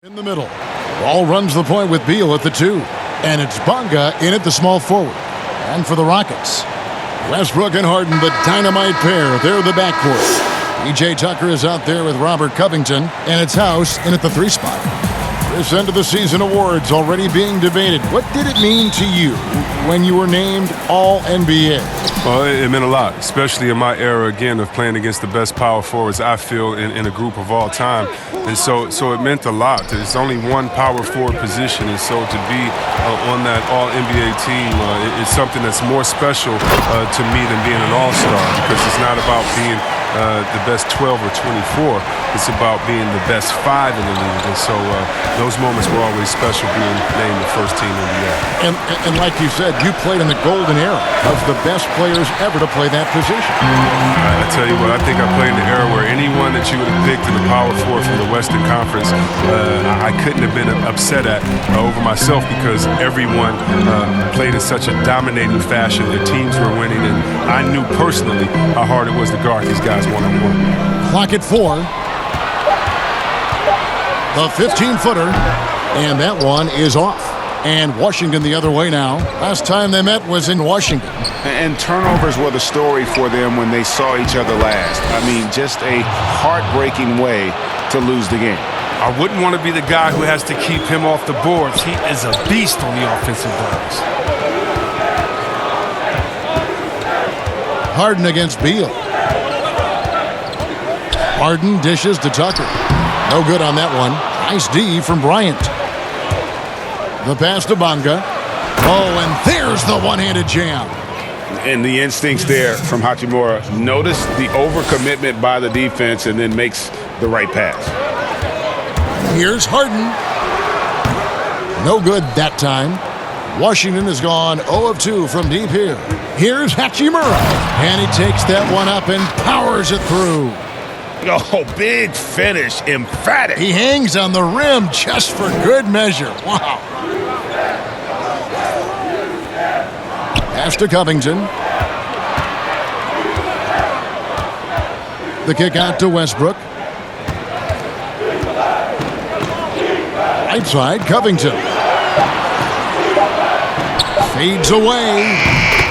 In the middle. Ball runs the point with Beal at the 2. And it's Bonga in at the small forward. And for the Rockets, Westbrook and Harden, the dynamite pair. They're the backcourt. P.J. Tucker is out there with Robert Covington. And it's House in at the 3 spot. This end of the season awards already being debated. What did it mean to you when you were named All-NBA? Well, it meant a lot, especially in my era, again, of playing against the best power forwards, I feel, in a group of all time. And so it meant a lot. There's only one power forward position, and so to be on that All-NBA team is something that's more special to me than being an All-Star, because it's not about being the best 12 or 24. It's about being the best 5 in the league. And so those moments were always special, being named the first team in the year. And like you said, you played in the golden era of the best players ever to play that position. I tell you what, I think I played in the era where anyone that you would have picked in the power forward from the Western Conference, I couldn't have been upset at over myself, because everyone played in such a dominating fashion. Their teams were winning, and I knew personally how hard it was to guard these guys one-on-one. Clock at 4. The 15-footer, and that one is off. And Washington the other way now. Last time they met was in Washington. And turnovers were the story for them when they saw each other last. I mean, just a heartbreaking way to lose the game. I wouldn't want to be the guy who has to keep him off the boards. He is a beast on the offensive glass. Harden against Beal. Harden dishes to Tucker. No good on that one. Nice D from Bryant. The pass to Bonga. Oh, and there's the one-handed jam. And the instincts there from Hachimura. Notice the overcommitment by the defense and then makes the right pass. Here's Harden. No good that time. Washington has gone 0 of 2 from deep here. Here's Hachimura. And he takes that one up and powers it through. Oh, big finish. Emphatic. He hangs on the rim just for good measure. Wow. Pass to Covington. The kick out to Westbrook. Right side, Covington. Fades away.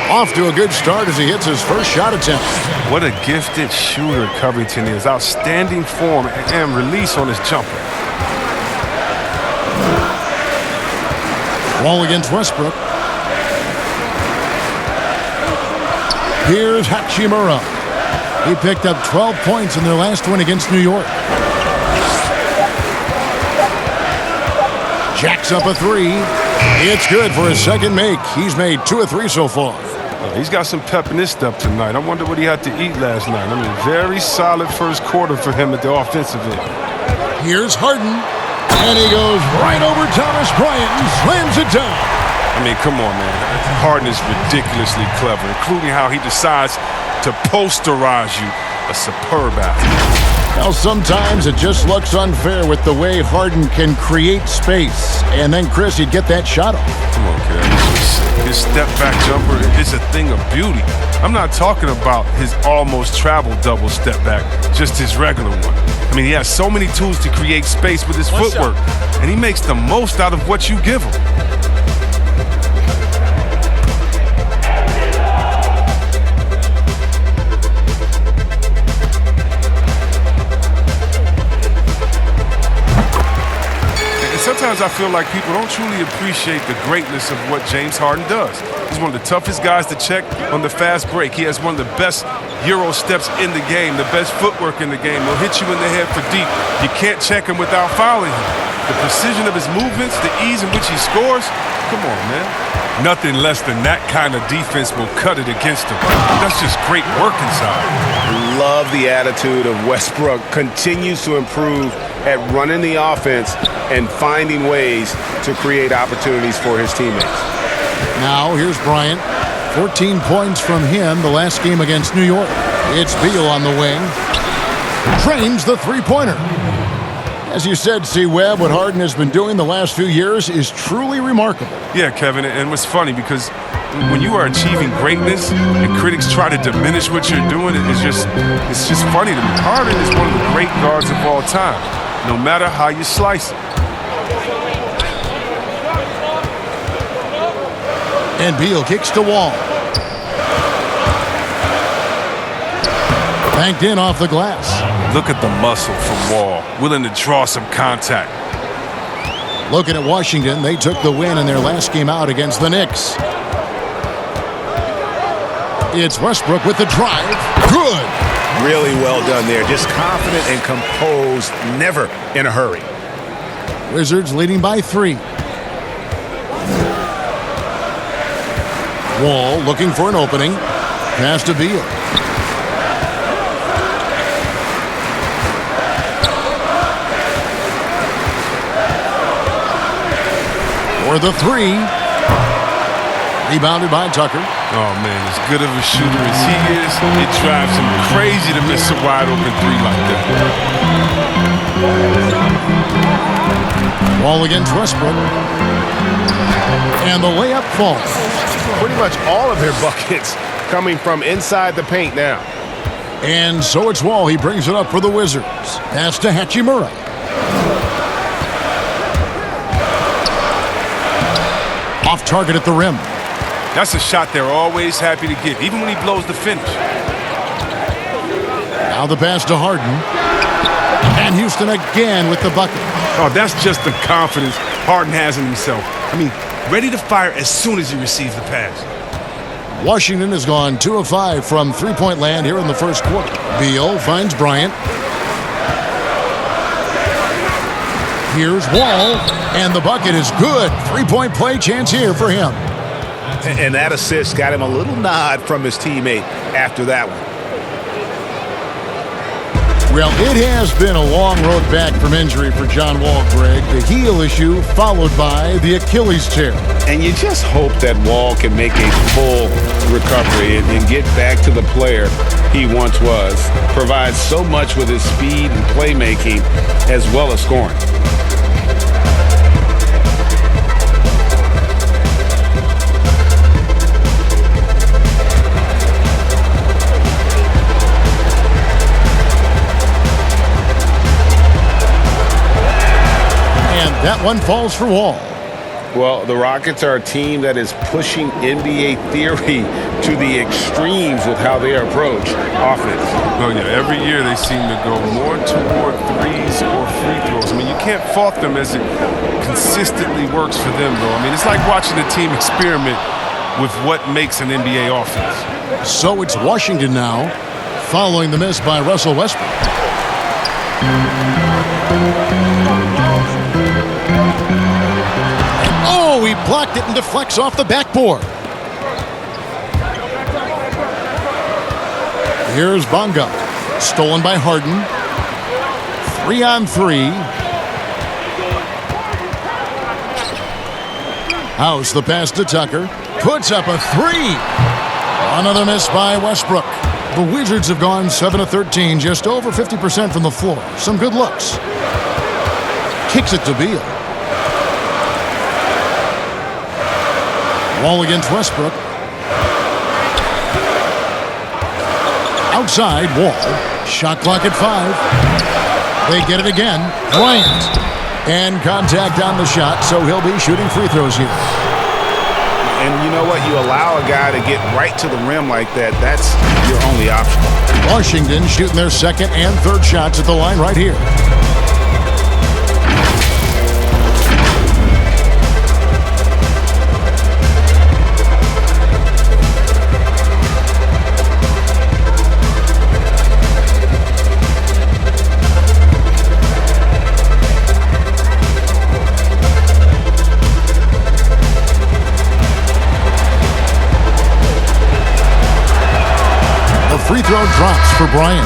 Off to a good start as he hits his first shot attempt. What a gifted shooter Covington is. Outstanding form and release on his jumper. Wall against Westbrook. Here's Hachimura. He picked up 12 points in their last win against New York. Jacks up a 3. It's good for his second make. He's made 2 of 3 so far. He's got some pep in his step tonight. I wonder what he had to eat last night. I mean, very solid first quarter for him at the offensive end. Here's Harden. And he goes right over Thomas Bryant and slams it down. I mean, come on, man. Harden is ridiculously clever, including how he decides to posterize you. A superb athlete. Now, sometimes it just looks unfair with the way Harden can create space. And then, Chris, he'd get that shot off. Come on, kid. His step-back jumper is a thing of beauty. I'm not talking about his almost travel double step-back, just his regular one. I mean, he has so many tools to create space with his footwork, and he makes the most out of what you give him. Sometimes I feel like people don't truly appreciate the greatness of what James Harden does. He's one of the toughest guys to check on the fast break. He has one of the best Euro steps in the game, the best footwork in the game. He'll hit you in the head for deep. You can't check him without fouling him. The precision of his movements, the ease in which he scores, come on, man. Nothing less than that kind of defense will cut it against him. That's just great work inside. Love the attitude of Westbrook. Continues to improve at running the offense and finding ways to create opportunities for his teammates. Now, here's Bryant. 14 points from him the last game against New York. It's Beal on the wing. Trains the three-pointer. As you said, C-Webb, what Harden has been doing the last few years is truly remarkable. Yeah, Kevin, and what's funny, because when you are achieving greatness and critics try to diminish what you're doing, it's just funny to me. Harden is one of the great guards of all time, no matter how you slice it. And Beal kicks to Wall. Banked in off the glass. Look at the muscle from Wall, willing to draw some contact. Looking at Washington, they took the win in their last game out against the Knicks. It's Westbrook with the drive. Good. Really well done there. Just confident and composed, never in a hurry. Wizards leading by 3. Wall looking for an opening. Pass to Beal. For the 3. Rebounded by Tucker. Oh, man, as good of a shooter as he is, it drives him crazy to miss a wide-open 3 like that. Wall against Westbrook. And the layup falls. Pretty much all of their buckets coming from inside the paint now. And so it's Wall. He brings it up for the Wizards. Pass to Hachimura. Off target at the rim. That's a shot they're always happy to get, even when he blows the finish. Now the pass to Harden. And Houston again with the bucket. Oh, that's just the confidence Harden has in himself. I mean, ready to fire as soon as he receives the pass. Washington has gone 2 of 5 from three-point land here in the first quarter. Beal finds Bryant. Here's Wall, and the bucket is good. Three-point play chance here for him. And that assist got him a little nod from his teammate after that one. Well, it has been a long road back from injury for John Wall, Greg. The heel issue followed by the Achilles tear. And you just hope that Wall can make a full recovery and get back to the player he once was. Provides so much with his speed and playmaking as well as scoring. That one falls for Wall. Well, the Rockets are a team that is pushing NBA theory to the extremes with how they approach offense. Oh, yeah, every year they seem to go more toward threes or free throws. I mean, you can't fault them as it consistently works for them, though. I mean, it's like watching a team experiment with what makes an NBA offense. So it's Washington now, following the miss by Russell Westbrook. Oh, he blocked it and deflects off the backboard. Here's Bonga. Stolen by Harden. 3-on-3. House the pass to Tucker. Puts up a 3. Another miss by Westbrook. The Wizards have gone 7 of 13, just over 50% from the floor. Some good looks. Kicks it to Beal. Wall against Westbrook. Outside, Wall. Shot clock at 5. They get it again. Bryant. And contact on the shot, so he'll be shooting free throws here. And you know what? You allow a guy to get right to the rim like that. That's your only option. Washington shooting their second and third shots at the line right here. Free throw drops for Bryant.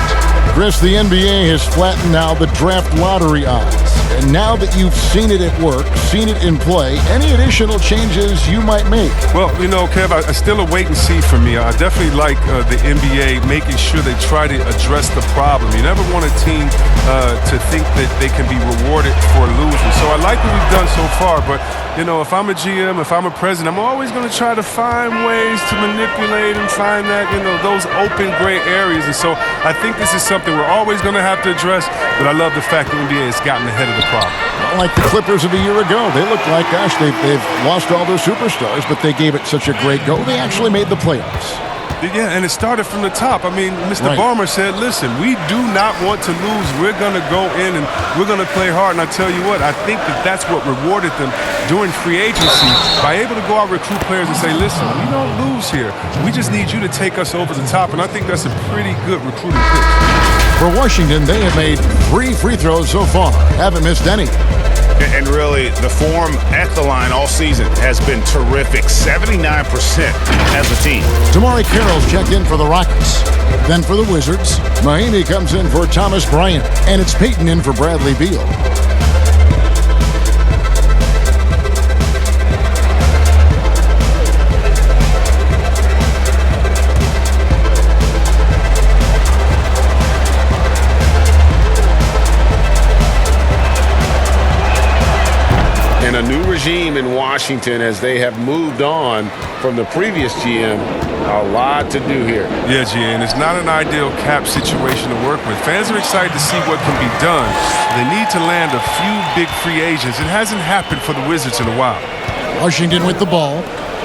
Chris, the NBA has flattened now the draft lottery odds. And now that you've seen it at work, seen it in play, any additional changes you might make? Well, you know, Kev, I still a wait and see for me. I definitely like the NBA making sure they try to address the problem. You never want a team to think that they can be rewarded for losing. So I like what we've done so far. But, you know, if I'm a GM, if I'm a president, I'm always going to try to find ways to manipulate and find that, you know, those open gray areas. And so I think this is something we're always going to have to address. But I love the fact that the NBA has gotten ahead of the problem. Like the Clippers of a year ago. They looked like, gosh, they've lost all their superstars, but they gave it such a great go. They actually made the playoffs. Yeah, and it started from the top. I mean, Mr. Right. Ballmer said, listen, we do not want to lose. We're going to go in and we're going to play hard. And I tell you what, I think that that's what rewarded them during free agency by able to go out and recruit players and say, listen, we don't lose here. We just need you to take us over the top. And I think that's a pretty good recruiting pitch. For Washington, they have made 3 free throws so far. Haven't missed any. And really, the form at the line all season has been terrific. 79% as a team. Damari Carroll's checked in for the Rockets. Then for the Wizards, Mahimi comes in for Thomas Bryant. And it's Peyton in for Bradley Beal. And a new regime in Washington as they have moved on from the previous GM. A lot to do here. Yeah, GA, and it's not an ideal cap situation to work with. Fans are excited to see what can be done. They need to land a few big free agents. It hasn't happened for the Wizards in a while. Washington with the ball,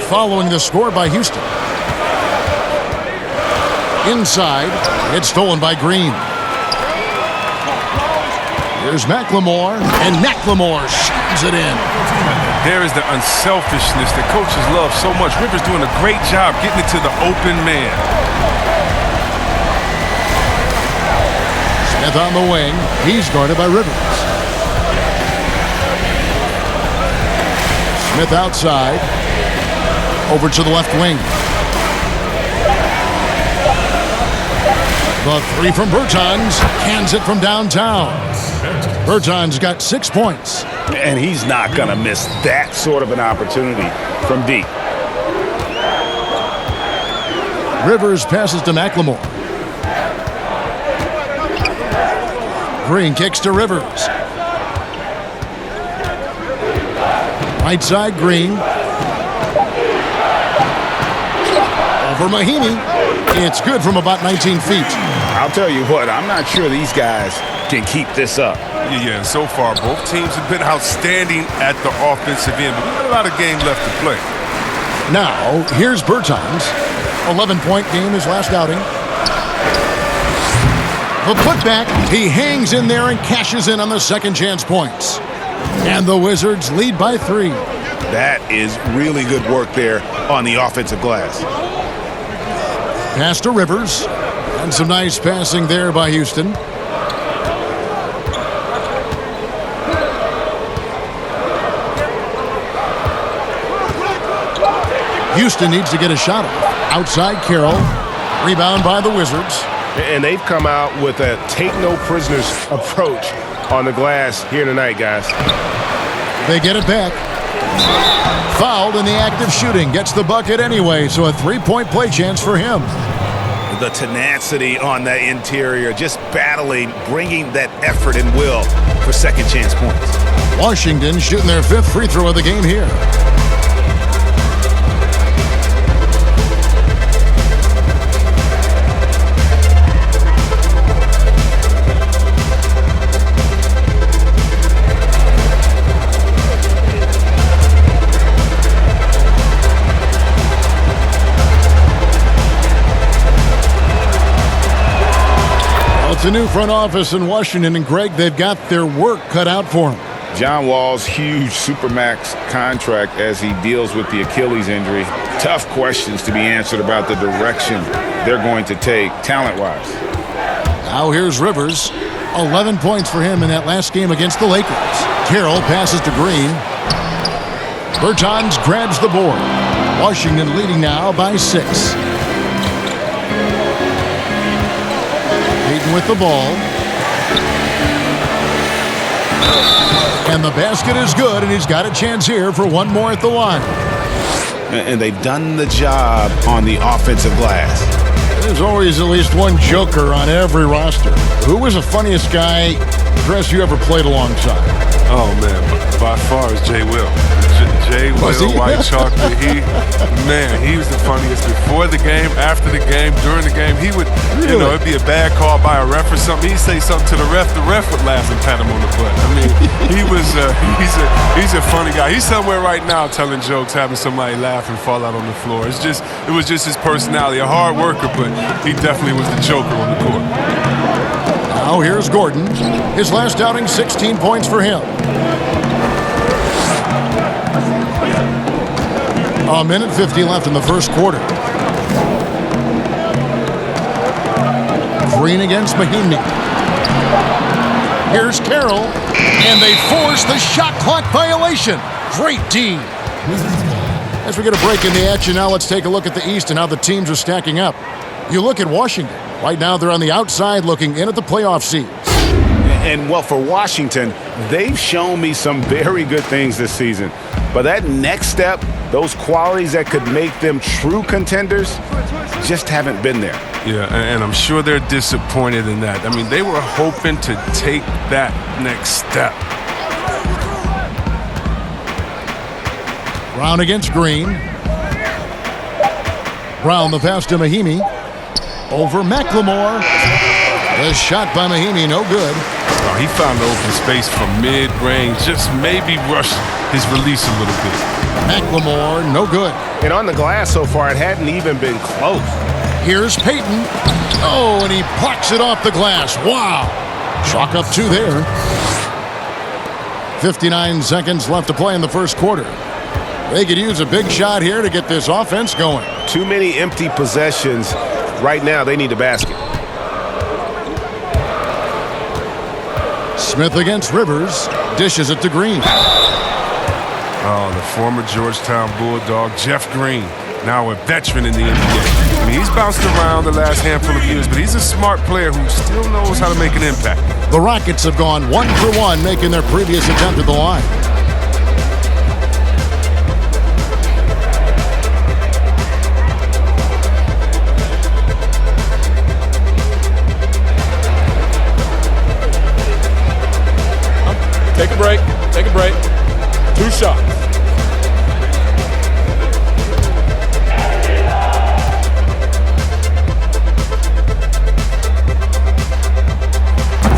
following the score by Houston. Inside, it's stolen by Green. Here's McLemore, and McLemore shoots it in. There is the unselfishness that coaches love so much. Rivers doing a great job getting it to the open man. Smith on the wing. He's guarded by Rivers. Smith outside. Over to the left wing. The three from Bertans. Cans it from downtown. Bertans got 6 points. And he's not going to miss that sort of an opportunity from deep. Rivers passes to McLemore. Green kicks to Rivers. Right side, Green. Over Mahimi. It's good from about 19 feet. I'll tell you what, I'm not sure these guys can keep this up. Yeah, so far both teams have been outstanding at the offensive end, but we've got a lot of game left to play. Now, here's Bertans. 11-point game his last outing. The putback. He hangs in there and cashes in on the second chance points. And the Wizards lead by 3. That is really good work there on the offensive glass. Pass to Rivers. And some nice passing there by Houston. Houston needs to get a shot off. Outside Carroll. Rebound by the Wizards. And they've come out with a take-no-prisoners approach on the glass here tonight, guys. They get it back. Fouled in the act of shooting. Gets the bucket anyway, so a 3-point play chance for him. The tenacity on that interior, just battling, bringing that effort and will for second chance points. Washington shooting their 5th free throw of the game here. It's a new front office in Washington, and Greg, they've got their work cut out for them. John Wall's huge Supermax contract as he deals with the Achilles injury. Tough questions to be answered about the direction they're going to take talent-wise. Now here's Rivers. 11 points for him in that last game against the Lakers. Carroll passes to Green. Bertans grabs the board. Washington leading now by 6. Peyton with the ball. And the basket is good, and he's got a chance here for one more at the line. And they've done the job on the offensive glass. There's always at least one joker on every roster. Who was the funniest guy, Chris, you ever played alongside? Oh, man, by far is Jay Will. Jay Will, White Chocolate, he was the funniest before the game, after the game, during the game. He would, it'd be a bad call by a ref or something. He'd say something to the ref would laugh and pat him on the butt. I mean, he's a funny guy. He's somewhere right now telling jokes, having somebody laugh and fall out on the floor. It was just his personality, a hard worker, but he definitely was the joker on the court. Now here's Gordon. His last outing, 16 points for him. A minute 50 left in the first quarter. Green against Mahimi. Here's Carroll, and they force the shot clock violation. Great D. As we get a break in the action now, let's take a look at the East and how the teams are stacking up. You look at Washington. Right now, they're on the outside looking in at the playoff seeds. And, well, for Washington, they've shown me some very good things this season. But that next step, those qualities that could make them true contenders, just haven't been there. Yeah, and I'm sure they're disappointed in that. I mean, they were hoping to take that next step. Brown against Green. Brown the pass to Mahimi. Over McLemore. The shot by Mahimi, no good. Oh, he found the open space from mid-range, just maybe rushed his release a little bit. McLemore, no good. And on the glass so far, it hadn't even been close. Here's Payton. Oh, and he blocks it off the glass. Wow. Chalk up 2 there. 59 seconds left to play in the first quarter. They could use a big shot here to get this offense going. Too many empty possessions. Right now, they need a basket. Smith against Rivers. Dishes it to Green. Oh, the former Georgetown Bulldog, Jeff Green, now a veteran in the NBA. I mean, he's bounced around the last handful of years, but he's a smart player who still knows how to make an impact. The Rockets have gone 1 for 1, making their previous attempt at the line. Take a break. Take a break. 2 shots.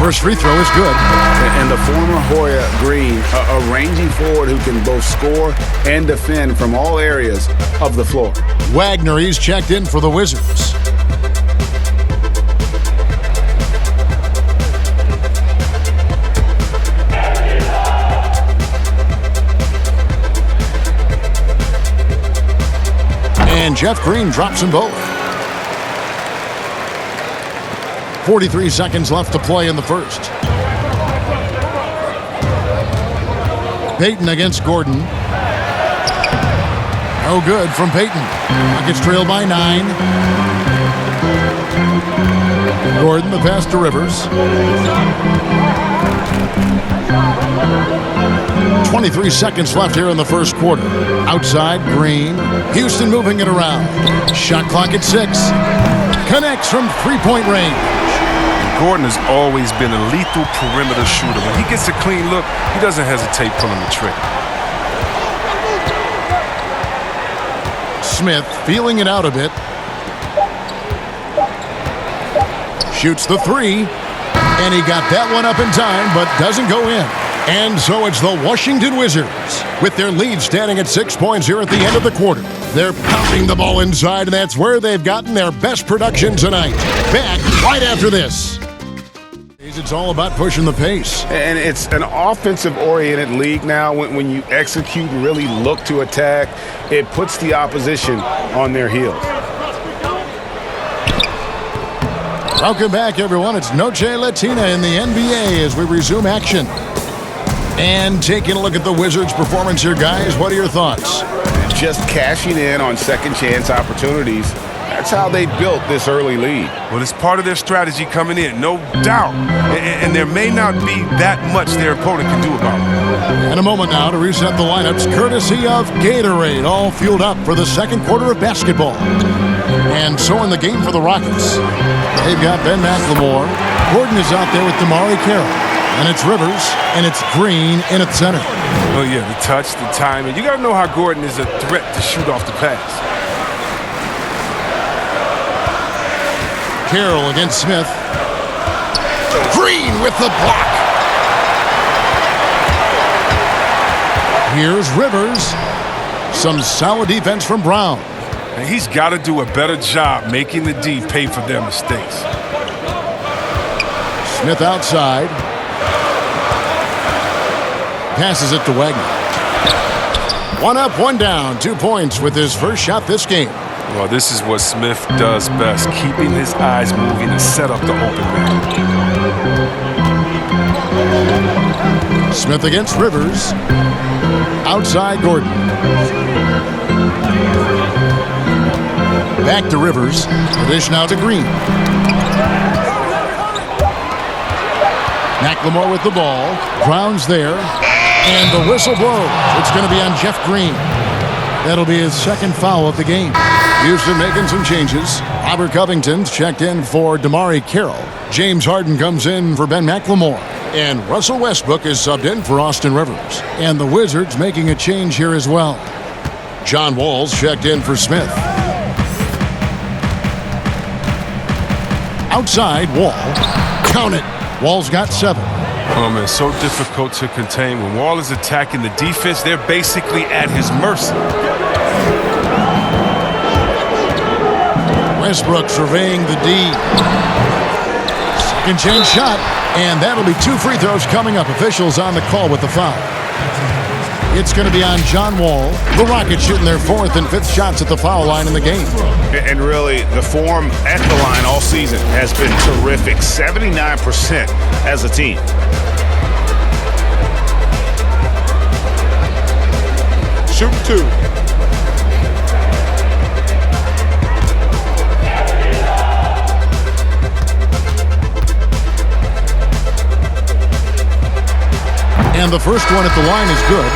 First free throw is good. And the former Hoya Green, a rangy forward who can both score and defend from all areas of the floor. Wagner, he's checked in for the Wizards. And Jeff Green drops them both. 43 seconds left to play in the first. Payton against Gordon. No good from Payton. Rockets trailed by 9. Gordon, the pass to Rivers. 23 seconds left here in the first quarter. Outside, Green. Houston moving it around. Shot clock at 6. Connects from three-point range. Gordon has always been a lethal perimeter shooter. When he gets a clean look, he doesn't hesitate pulling the trigger. Smith feeling it out a bit. Shoots the 3. And he got that one up in time, but doesn't go in. And so it's the Washington Wizards with their lead standing at 6 points here at the end of the quarter. They're pounding the ball inside, and that's where they've gotten their best production tonight. Back right after this. It's all about pushing the pace. And it's an offensive-oriented league now. When you execute and really look to attack, it puts the opposition on their heels. Welcome back, everyone. It's Noche Latina in the NBA as we resume action. And taking a look at the Wizards' performance here, guys. What are your thoughts? Just cashing in on second-chance opportunities. That's how they built this early lead. Well, it's part of their strategy coming in, no doubt. And there may not be that much their opponent can do about it. In a moment now to reset the lineups, courtesy of Gatorade, all fueled up for the second quarter of basketball. And so in the game for the Rockets, they've got Ben McLemore. Gordon is out there with Damari Carroll. And it's Rivers, and it's Green in at center. Oh, yeah, the touch, the timing. You got to know how Gordon is a threat to shoot off the pass. Carroll against Smith. Green with the block. Here's Rivers. Some solid defense from Brown. And he's got to do a better job making the D pay for their mistakes. Smith outside. Passes it to Wagner. One up, one down. 2 points with his first shot this game. Well, this is what Smith does best, keeping his eyes moving to set up the open man. Smith against Rivers. Outside Gordon. Back to Rivers. The dish now to Green. McLemore with the ball. Brown's there. And the whistle blows. It's going to be on Jeff Green. That'll be his second foul of the game. Houston making some changes. Robert Covington's checked in for Damari Carroll. James Harden comes in for Ben McLemore. And Russell Westbrook is subbed in for Austin Rivers. And the Wizards making a change here as well. John Wall's checked in for Smith. Outside, Wall. Count it. Wall's got 7. Oh, man, so difficult to contain. When Wall is attacking the defense, they're basically at his mercy. Westbrook surveying the D. Second chance shot, and that'll be 2 free throws coming up. Officials on the call with the foul. It's going to be on John Wall. The Rockets shooting their 4th and 5th shots at the foul line in the game. And really, the form at the line all season has been terrific. 79% as a team. Shoot 2. And the first one at the line is good.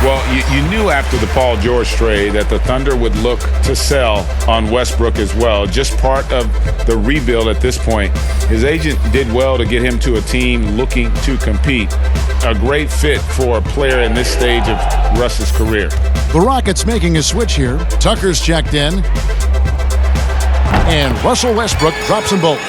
Well, you knew after the Paul George trade that the Thunder would look to sell on Westbrook as well. Just part of the rebuild at this point. His agent did well to get him to a team looking to compete. A great fit for a player in this stage of Russ's career. The Rockets making a switch here. Tucker's checked in. And Russell Westbrook drops them both.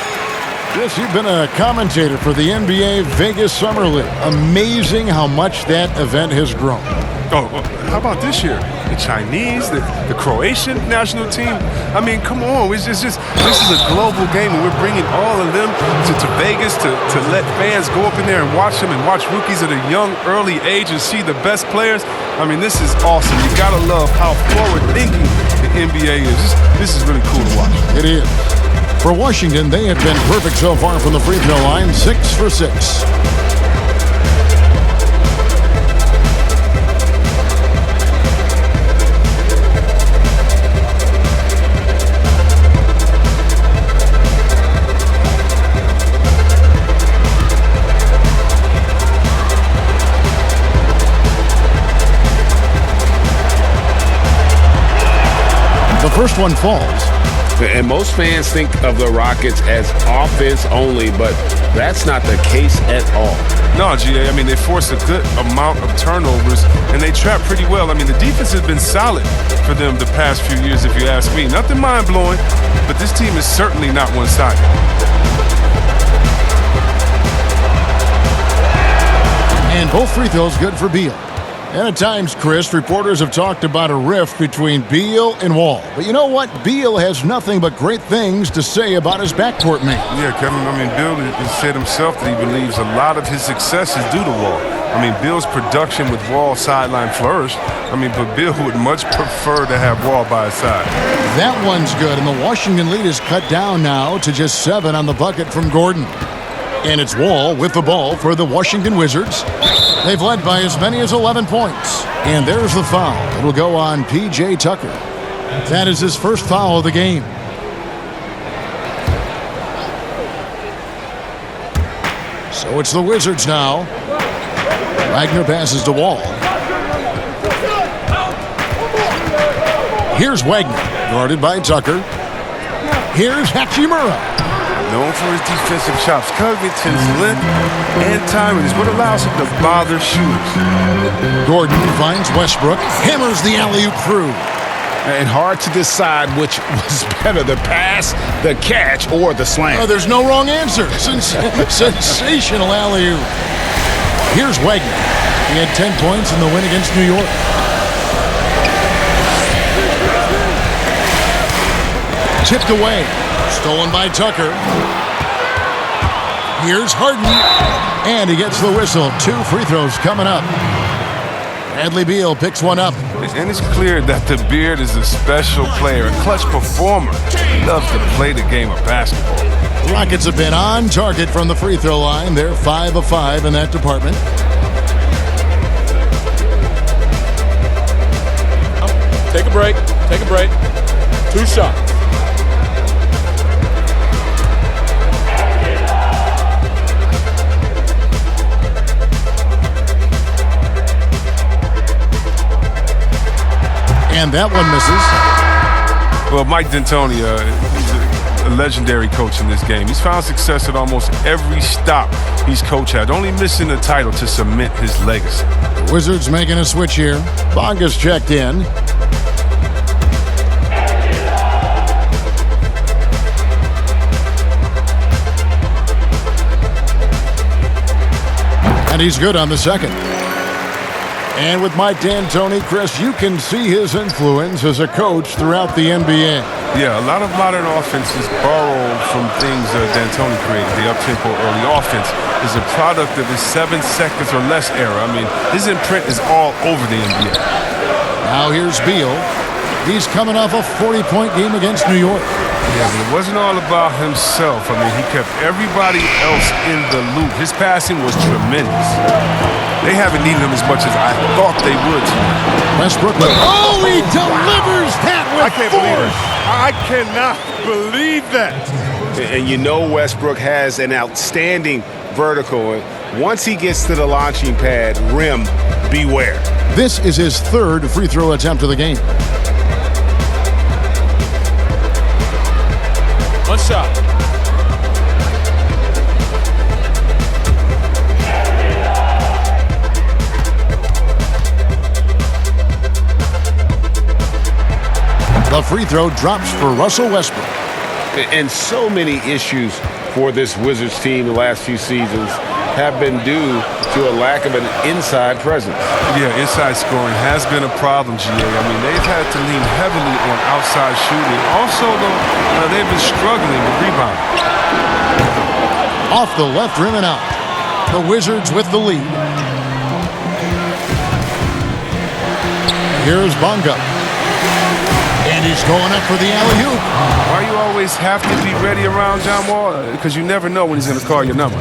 Yes, you've been a commentator for the NBA Vegas Summer League. Amazing how much that event has grown. Oh, how about this year? The Chinese, the Croatian national team. I mean, come on. This is a global game, and we're bringing all of them to Vegas to let fans go up in there and watch them and watch rookies at a young, early age and see the best players. I mean, this is awesome. You got to love how forward-thinking the NBA is. This is really cool to watch. It is. For Washington, they have been perfect so far from the free throw line, 6 for 6. The first one falls. And most fans think of the Rockets as offense only, but that's not the case at all. No, GA, I mean, they force a good amount of turnovers, and they trap pretty well. I mean, the defense has been solid for them the past few years, if you ask me. Nothing mind-blowing, but this team is certainly not one-sided. And both free throws good for Beal. And at times, Chris, reporters have talked about a rift between Beal and Wall. But you know what? Beal has nothing but great things to say about his backcourt mate. Yeah, Kevin, I mean, Beal has said himself that he believes a lot of his success is due to Wall. I mean, Beal's production with Wall sideline flourished. I mean, but Beal would much prefer to have Wall by his side. That one's good, and the Washington lead is cut down now to just 7 on the bucket from Gordon. And it's Wall with the ball for the Washington Wizards. They've led by as many as 11 points. And there's the foul. It'll go on P.J. Tucker. That is his first foul of the game. So it's the Wizards now. Wagner passes to Wall. Here's Wagner, guarded by Tucker. Here's Hachimura. known for his defensive chops. Covington's length and timing is what allows him to bother shooters. Gordon finds Westbrook, hammers the alley-oop through. And hard to decide which was better, the pass, the catch, or the slam. Oh, there's no wrong answer. Sensational alley-oop. Here's Wagner. He had 10 points in the win against New York. Tipped away. Stolen by Tucker. Here's Harden. And he gets the whistle. 2 free throws coming up. Bradley Beal picks one up. And it's clear that the Beard is a special player, a clutch performer. He loves to play the game of basketball. The Rockets have been on target from the free throw line. They're 5 of 5 in that department. Take a break. Take a break. 2 shots. And that one misses. Well, Mike D'Antoni, he's a legendary coach in this game. He's found success at almost every stop he's coached at, only missing the title to cement his legacy. The Wizards making a switch here. Bonga's checked in. And he's good on the second. And with Mike D'Antoni, Chris, you can see his influence as a coach throughout the NBA. Yeah, a lot of modern offenses borrow from things D'Antoni created. The up-tempo early offense is a product of his 7 seconds or less era. I mean, his imprint is all over the NBA. Now here's Beal. He's coming off a 40-point game against New York. Yeah, but it wasn't all about himself. I mean, he kept everybody else in the loop. His passing was tremendous. They haven't needed him as much as I thought they would tonight. Westbrook. Oh, he delivers that with I can't believe it. I cannot believe that. And you know Westbrook has an outstanding vertical. Once he gets to the launching pad, rim, beware. This is his 3rd free throw attempt of the game. 1 shot. The free throw drops for Russell Westbrook. And so many issues for this Wizards team the last few seasons have been due to a lack of an inside presence. Yeah, inside scoring has been a problem, GA. I mean, they've had to lean heavily on outside shooting. Also, though, they've been struggling with rebounding. Off the left rim and out. The Wizards with the lead. Here's Bonga. And he's going up for the alley-oop. Why you always have to be ready around John Wall? Because you never know when he's going to call your number.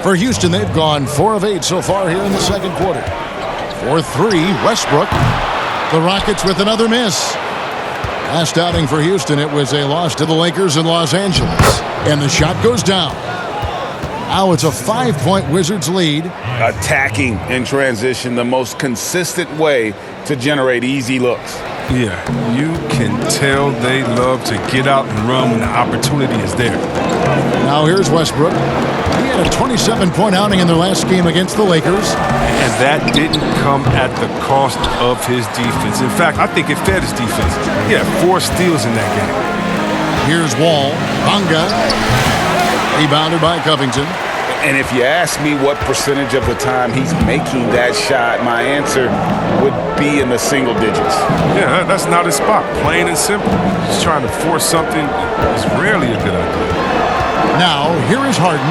For Houston, they've gone 4 of 8 so far here in the second quarter. 4-3, Westbrook. The Rockets with another miss. Last outing for Houston, it was a loss to the Lakers in Los Angeles. And the shot goes down. Now it's a 5-point Wizards lead. Attacking in transition, the most consistent way to generate easy looks. Yeah, you can tell they love to get out and run when the opportunity is there. Now here's Westbrook. He had a 27-point outing in their last game against the Lakers. And that didn't come at the cost of his defense. In fact, I think it fed his defense. He had 4 steals in that game. Here's Wall. Bonga. Rebounded by Covington. And if you ask me what percentage of the time he's making that shot, my answer would be in the single digits. Yeah, that's not his spot. Plain and simple. Just trying to force something is rarely a good idea. Now, here is Harden.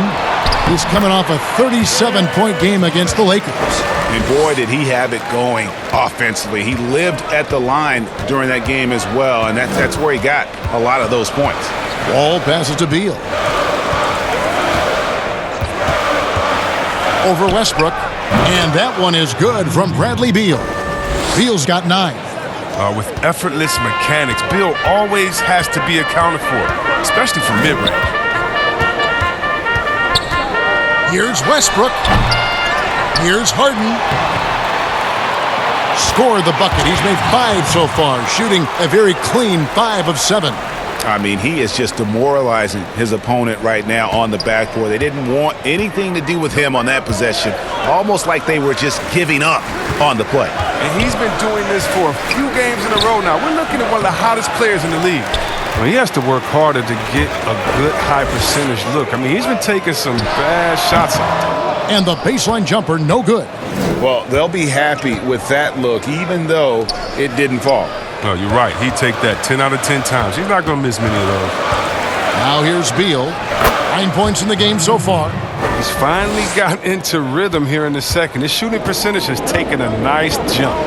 He's coming off a 37-point game against the Lakers. And boy, did he have it going offensively. He lived at the line during that game as well, and that's where he got a lot of those points. Wall passes to Beal. Over Westbrook. And that one is good from Bradley Beal. Beal's got 9. With effortless mechanics, Beal always has to be accounted for, especially from mid-range. Here's Westbrook. Here's Harden. Scored the bucket. He's made 5 so far, shooting a very clean 5 of 7. I mean, he is just demoralizing his opponent right now on the backboard. They didn't want anything to do with him on that possession, almost like they were just giving up on the play. And he's been doing this for a few games in a row now. We're looking at one of the hottest players in the league. Well, he has to work harder to get a good high percentage look. I mean, he's been taking some bad shots out there. And the baseline jumper, no good. Well, they'll be happy with that look, even though it didn't fall. No, you're right. He'd take that 10 out of 10 times. He's not going to miss many of those. Now here's Beal. 9 points in the game so far. He's finally gotten into rhythm here in the second. His shooting percentage has taken a nice jump.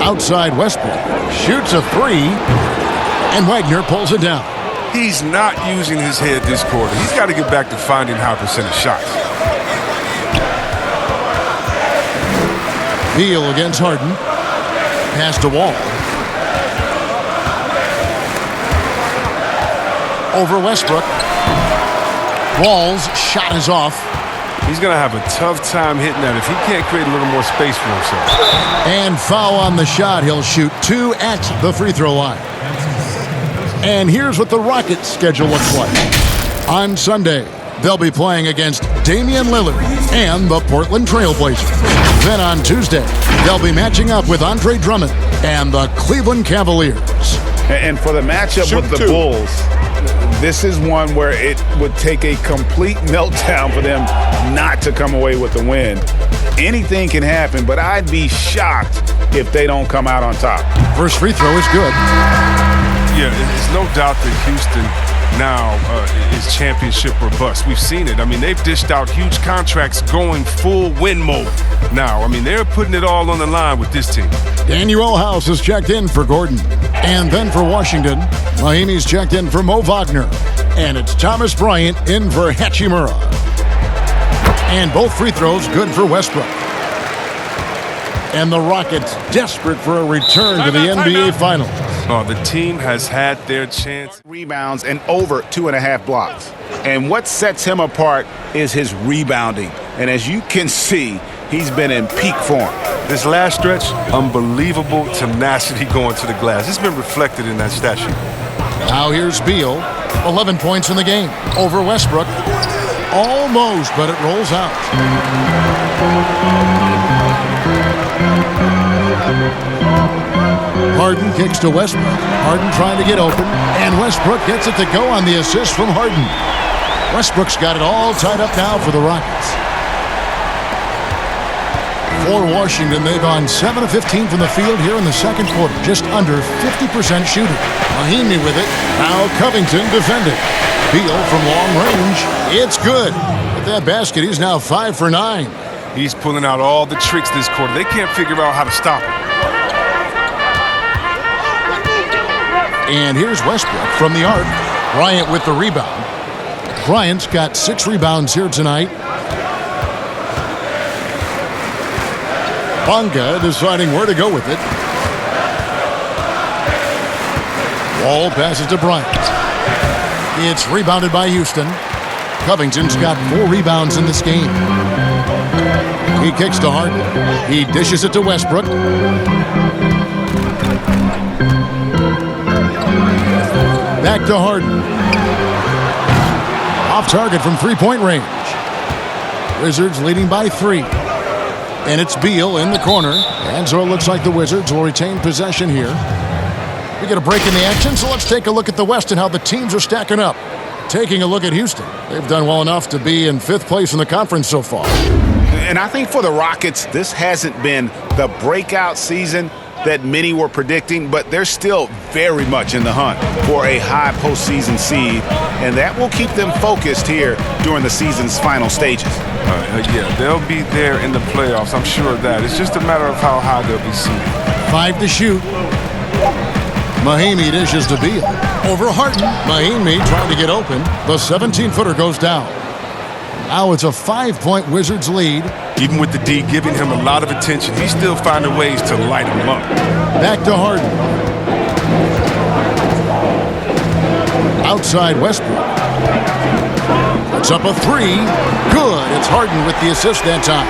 Outside Westbrook. Shoots a three. And Wagner pulls it down. He's not using his head this quarter. He's got to get back to finding high percentage shots. Beal against Harden. Pass to Wall. Over Westbrook. Wall's shot is off. He's going to have a tough time hitting that if he can't create a little more space for himself. And foul on the shot. He'll shoot 2 at the free throw line. And here's what the Rockets' schedule looks like. On Sunday, they'll be playing against Damian Lillard and the Portland Trail Blazers. Then on Tuesday, they'll be matching up with Andre Drummond and the Cleveland Cavaliers. And for the matchup with the Bulls, this is one where it would take a complete meltdown for them not to come away with the win. Anything can happen, but I'd be shocked if they don't come out on top. First free throw is good. Yeah, there's no doubt that Houston now is championship or bust. We've seen it. I mean, they've dished out huge contracts going full win mode now. I mean, they're putting it all on the line with this team. Daniel House has checked in for Gordon. And then for Washington, Miami's checked in for Mo Wagner. And it's Thomas Bryant in for Hachimura. And both free throws good for Westbrook. And the Rockets desperate for a return to the NBA Finals. Oh, the team has had their chance. Rebounds and over 2.5 blocks. And what sets him apart is his rebounding. And as you can see, he's been in peak form. This last stretch, unbelievable tenacity going to the glass. It's been reflected in that stat sheet. Now here's Beal. 11 points in the game. Over Westbrook. Almost, but it rolls out. Harden kicks to Westbrook. Harden trying to get open, and Westbrook gets it to go on the assist from Harden. Westbrook's got it all tied up now for the Rockets. For Washington, they've gone 7 of 15 from the field here in the second quarter, just under 50% shooting. Mahimi with it. Now Covington defending. Beal from long range. It's good. With that basket, he's now 5 for 9. He's pulling out all the tricks this quarter. They can't figure out how to stop him. And here's Westbrook from the arc. Bryant with the rebound. Bryant's got 6 rebounds here tonight. Bonga deciding where to go with it. Wall passes to Bryant. It's rebounded by Houston. Covington's got 4 rebounds in this game. He kicks to Harden. He dishes it to Westbrook. Back to Harden. Off target from three-point range. Wizards leading by 3. And it's Beal in the corner. And so it looks like the Wizards will retain possession here. We get a break in the action, so let's take a look at the West and how the teams are stacking up. Taking a look at Houston. They've done well enough to be in 5th place in the conference so far. And I think for the Rockets, this hasn't been the breakout season that many were predicting, but they're still very much in the hunt for a high postseason seed, and that will keep them focused here during the season's final stages. Yeah, they'll be there in the playoffs. I'm sure of that. It's just a matter of how high they'll be seated. 5 to shoot. Mahimi dishes to Beal. Over Harden. Mahimi trying to get open. The 17-footer goes down. Now it's a 5-point Wizards lead. Even with the D giving him a lot of attention, he's still finding ways to light him up. Back to Harden. Outside Westbrook. Puts up a 3. Good. It's Harden with the assist that time.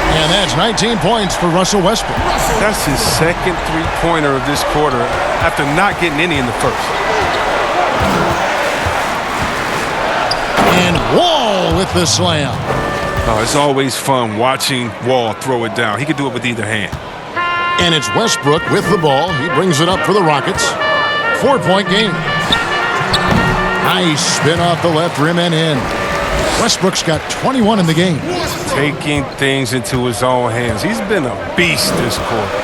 And that's 19 points for Russell Westbrook. That's his second three-pointer of this quarter after not getting any in the first. And Wall with the slam. Oh, it's always fun watching Wall throw it down. He could do it with either hand. And it's Westbrook with the ball. He brings it up for the Rockets. 4-point game. Nice spin off the left rim and in. Westbrook's got 21 in the game. Taking things into his own hands. He's been a beast this quarter.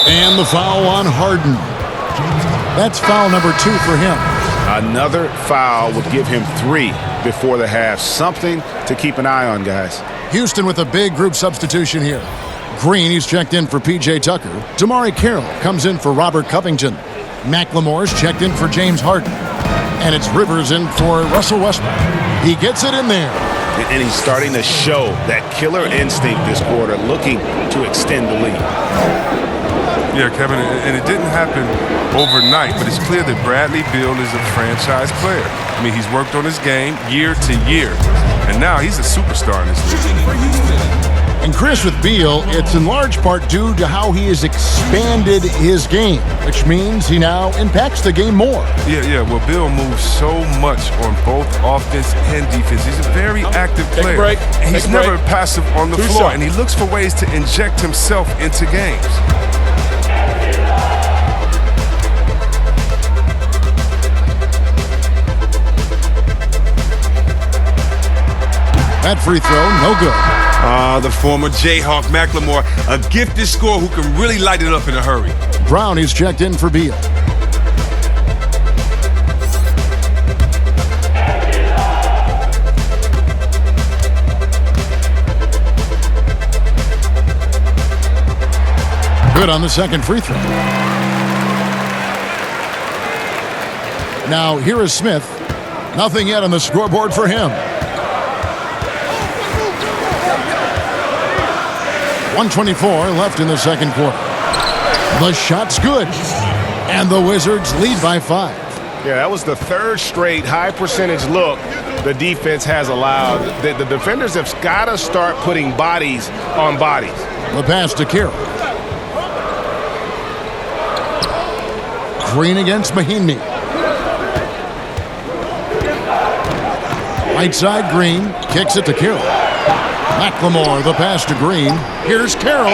And the foul on Harden. That's foul number 2 for him. Another foul would give him 3 before the half. Something to keep an eye on, guys. Houston with a big group substitution here. Green, he's checked in for P.J. Tucker. Damari Carroll comes in for Robert Covington. McLemore's checked in for James Harden. And it's Rivers in for Russell Westbrook. He gets it in there. And he's starting to show that killer instinct this quarter, looking to extend the lead. Yeah, Kevin, and it didn't happen overnight, but it's clear that Bradley Beal is a franchise player. I mean, he's worked on his game year to year, and now he's a superstar in this league. And Chris, with Beal, it's in large part due to how he has expanded his game, which means he now impacts the game more. Yeah. Well, Beal moves so much on both offense and defense. He's a very active player. Break. He's never passive on the floor, and he looks for ways to inject himself into games. That free throw, no good. The former Jayhawk McLemore, a gifted scorer who can really light it up in a hurry. Brown is checked in for Beal. Good on the second free throw. Now here is Smith. Nothing yet on the scoreboard for him. 1:24 left in the second quarter. The shot's good, and the Wizards lead by 5. Yeah, that was the third straight high percentage look the defense has allowed. The defenders have got to start putting bodies on bodies. The pass to Carroll. Green against Mahinmi. Right side, Green kicks it to Carroll. McLemore, the pass to Green. Here's Carroll.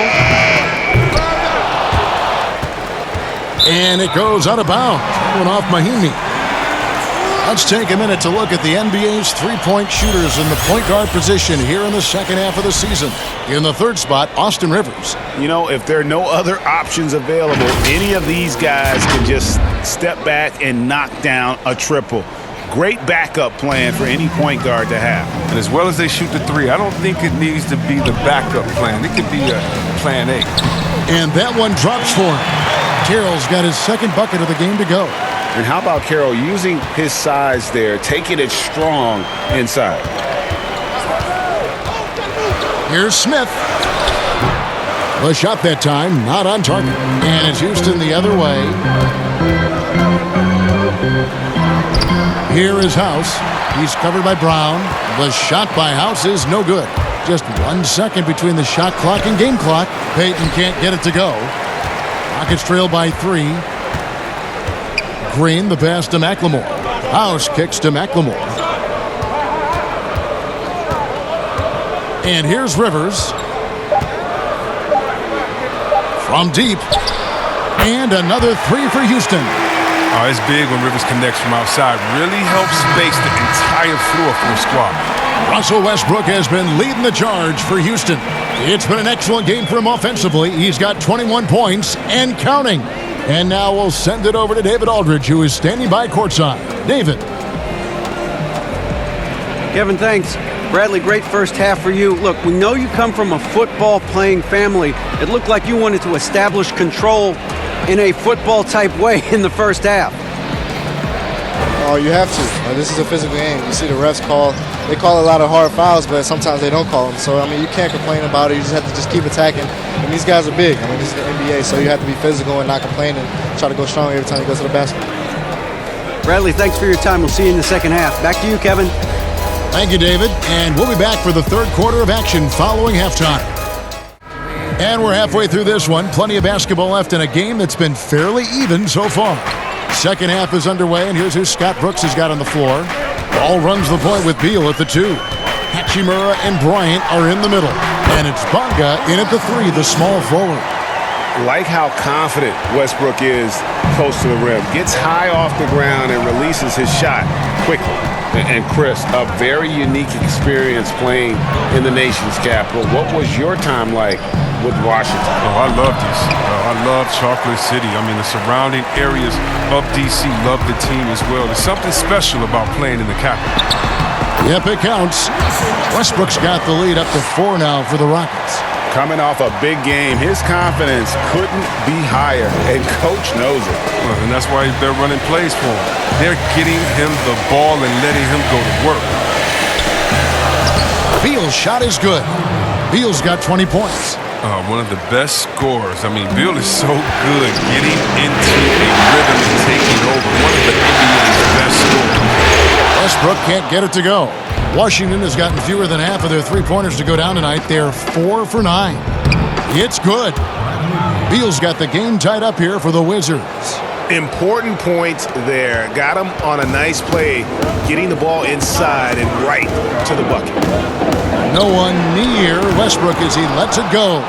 And it goes out of bounds. Going off Mahinmi. Let's take a minute to look at the NBA's three-point shooters in the point guard position here in the second half of the season. In the third spot, Austin Rivers. You know, if there are no other options available, any of these guys can just step back and knock down a triple. Great backup plan for any point guard to have. And as well as they shoot the three, I don't think it needs to be the backup plan. It could be a plan A. And that one drops for him. Carroll's got his second bucket of the game to go. And how about Carroll using his size there, taking it strong inside? Here's Smith. The shot that time, not on target. And it's Houston the other way. Here is House. He's covered by Brown. The shot by House is no good. Just 1 second between the shot clock and game clock. Payton can't get it to go. Rockets trail by 3. Green, the pass to McLemore. House kicks to McLemore. And here's Rivers. From deep. And another 3 for Houston. Oh, it's big when Rivers connects from outside. Really helps space the entire floor for the squad. Russell Westbrook has been leading the charge for Houston. It's been an excellent game for him offensively. He's got 21 points and counting. And now we'll send it over to David Aldridge, who is standing by courtside. David. Kevin, thanks. Bradley, great first half for you. Look, we know you come from a football-playing family. It looked like you wanted to establish control in a football-type way in the first half. Oh, you have to. This is a physical game. You see the refs they call a lot of hard fouls, but sometimes they don't call them. So, I mean, you can't complain about it. You just have to just keep attacking. And these guys are big. I mean, this is the NBA, so you have to be physical and not complain and try to go strong every time you go to the basket. Bradley, thanks for your time. We'll see you in the second half. Back to you, Kevin. Thank you, David. And we'll be back for the third quarter of action following halftime. And we're halfway through this one. Plenty of basketball left in a game that's been fairly even so far. Second half is underway, and here's who Scott Brooks has got on the floor. Ball runs the point with Beal at the 2. Hachimura and Bryant are in the middle. And it's Bonga in at the 3, the small forward. Like how confident Westbrook is close to the rim. Gets high off the ground and releases his shot quickly. And Chris, a very unique experience playing in the nation's capital. What was your time like with Washington? Oh, I love this. I love Chocolate City. I mean, the surrounding areas of D.C. love the team as well. There's something special about playing in the capital. Yep, it counts. Westbrook's got the lead up to 4 now for the Rockets. Coming off a big game, his confidence couldn't be higher, and Coach knows it. Well, and that's why they're running plays for him. They're getting him the ball and letting him go to work. Beal's shot is good. Beal's got 20 points. One of the best scorers. I mean, Beal is so good getting into a rhythm and taking over. One of the NBA's best scorers. Westbrook can't get it to go. Washington has gotten fewer than half of their three-pointers to go down tonight. They're 4 for 9. It's good. Beal's got the game tied up here for the Wizards. Important points there. Got him on a nice play, getting the ball inside and right to the bucket. No one near Westbrook as he lets it go.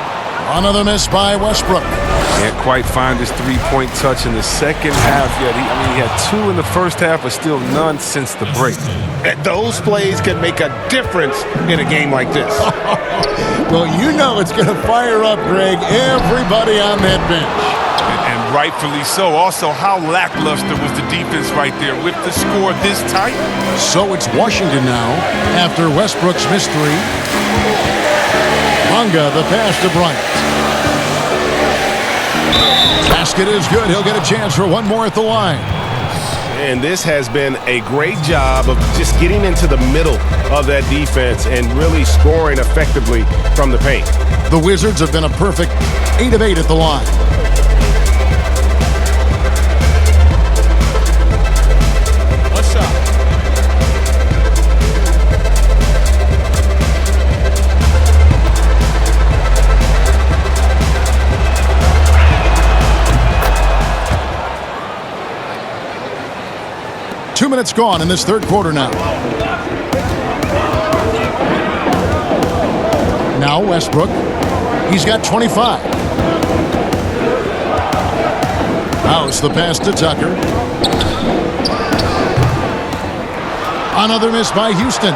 Another miss by Westbrook. Can't quite find his three-point touch in the second half yet. He had 2 in the first half, but still none since the break. Those plays can make a difference in a game like this. Well, you know it's going to fire up, Greg, everybody on that bench. And rightfully so. Also, how lackluster was the defense right there with the score this tight? So it's Washington now after Westbrook's missed 3. Bonga, the pass to Bryant. Basket is good. He'll get a chance for one more at the line. And this has been a great job of just getting into the middle of that defense and really scoring effectively from the paint. The Wizards have been a perfect 8 of 8 at the line. One shot. Two minutes gone in this third quarter now. Now Westbrook. He's got 25. House the pass to Tucker. Another miss by Houston.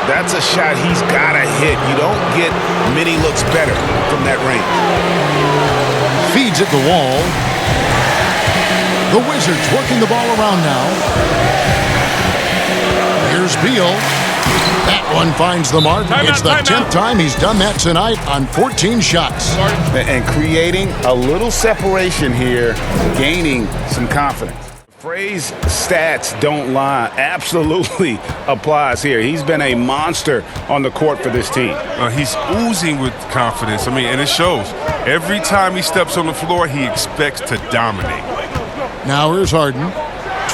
That's a shot he's got to hit. You don't get many looks better from that range. Feeds at the wall. The Wizards working the ball around now. Here's Beal. That one finds the mark. It's the 10th time he's done that tonight on 14 shots. And creating a little separation here, gaining some confidence. The phrase stats don't lie absolutely applies here. He's been a monster on the court for this team. He's oozing with confidence. I mean, and it shows. Every time he steps on the floor, he expects to dominate. Now here's Harden.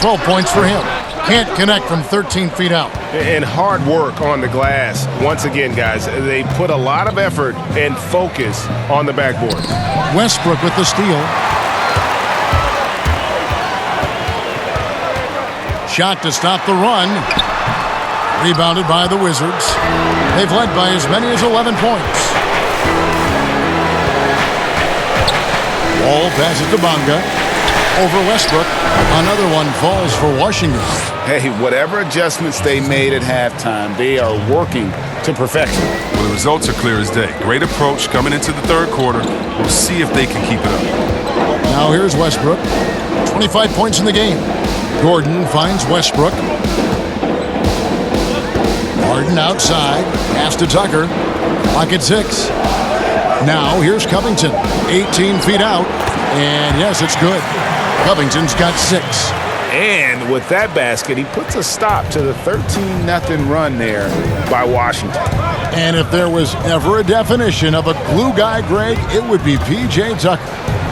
12 points for him. Can't connect from 13 feet out. And hard work on the glass. Once again, guys, they put a lot of effort and focus on the backboard. Westbrook with the steal. Shot to stop the run. Rebounded by the Wizards. They've led by as many as 11 points. Wall passes to Bonga. Over Westbrook. Another one falls for Washington. Hey, whatever adjustments they made at halftime, they are working to perfection. Well, the results are clear as day. Great approach coming into the third quarter. We'll see if they can keep it up. Now here's Westbrook. 25 points in the game. Gordon finds Westbrook. Harden outside. Pass to Tucker. Clock at 6. Now here's Covington. 18 feet out. And yes, it's good. Covington's got 6. And with that basket, he puts a stop to the 13-0 run there by Washington. And if there was ever a definition of a glue guy, Greg, it would be P.J. Tucker.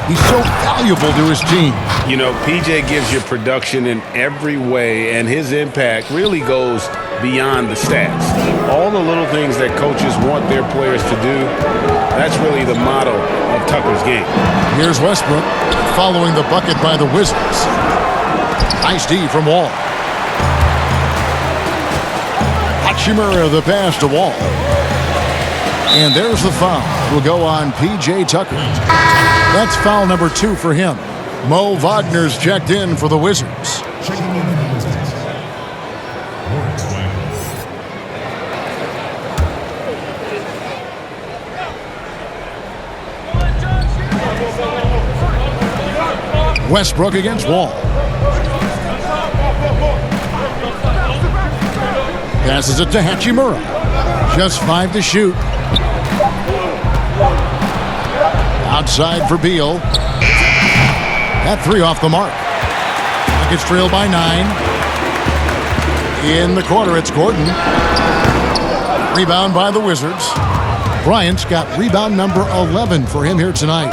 He's so valuable to his team. You know, P.J. gives you production in every way, and his impact really goes beyond the stats. All the little things that coaches want their players to do, that's really the motto of Tucker's game. Here's Westbrook following the bucket by the Wizards. Nice D from Wall. Hachimura the pass to Wall. And there's the foul. Will go on P.J. Tucker. That's foul number 2 for him. Mo Wagner's checked in for the Wizards. Westbrook against Wall. Passes it to Hachimura. Just 5 to shoot. Outside for Beal. That 3 off the mark. It's trailed by 9. In the corner, it's Gordon. Rebound by the Wizards. Bryant's got rebound number 11 for him here tonight.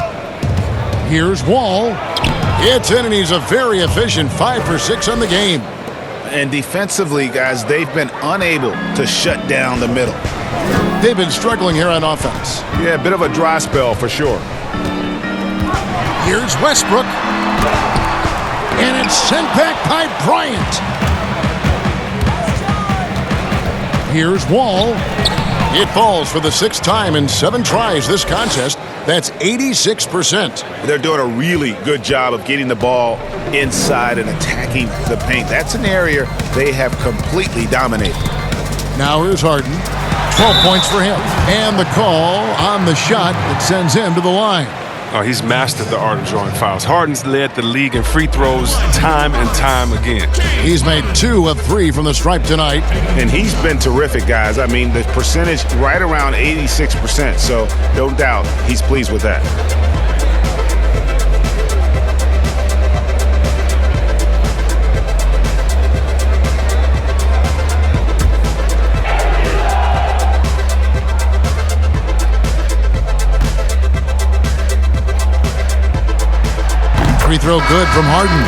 Here's Wall. It's in, and he's a very efficient 5 for 6 on the game. And defensively, guys, they've been unable to shut down the middle. They've been struggling here on offense. Yeah, a bit of a dry spell for sure. Here's Westbrook. And it's sent back by Bryant. Here's Wall. It falls for the 6th time in 7 tries this contest. That's 86%. They're doing a really good job of getting the ball inside and attacking the paint. That's an area they have completely dominated. Now here's Harden. 12 points for him. And the call on the shot that sends him to the line. Oh, he's mastered the art of drawing fouls. Harden's led the league in free throws time and time again. He's made 2 of 3 from the stripe tonight. And he's been terrific, guys. I mean, the percentage right around 86%. So no doubt he's pleased with that. Free throw good from Harden.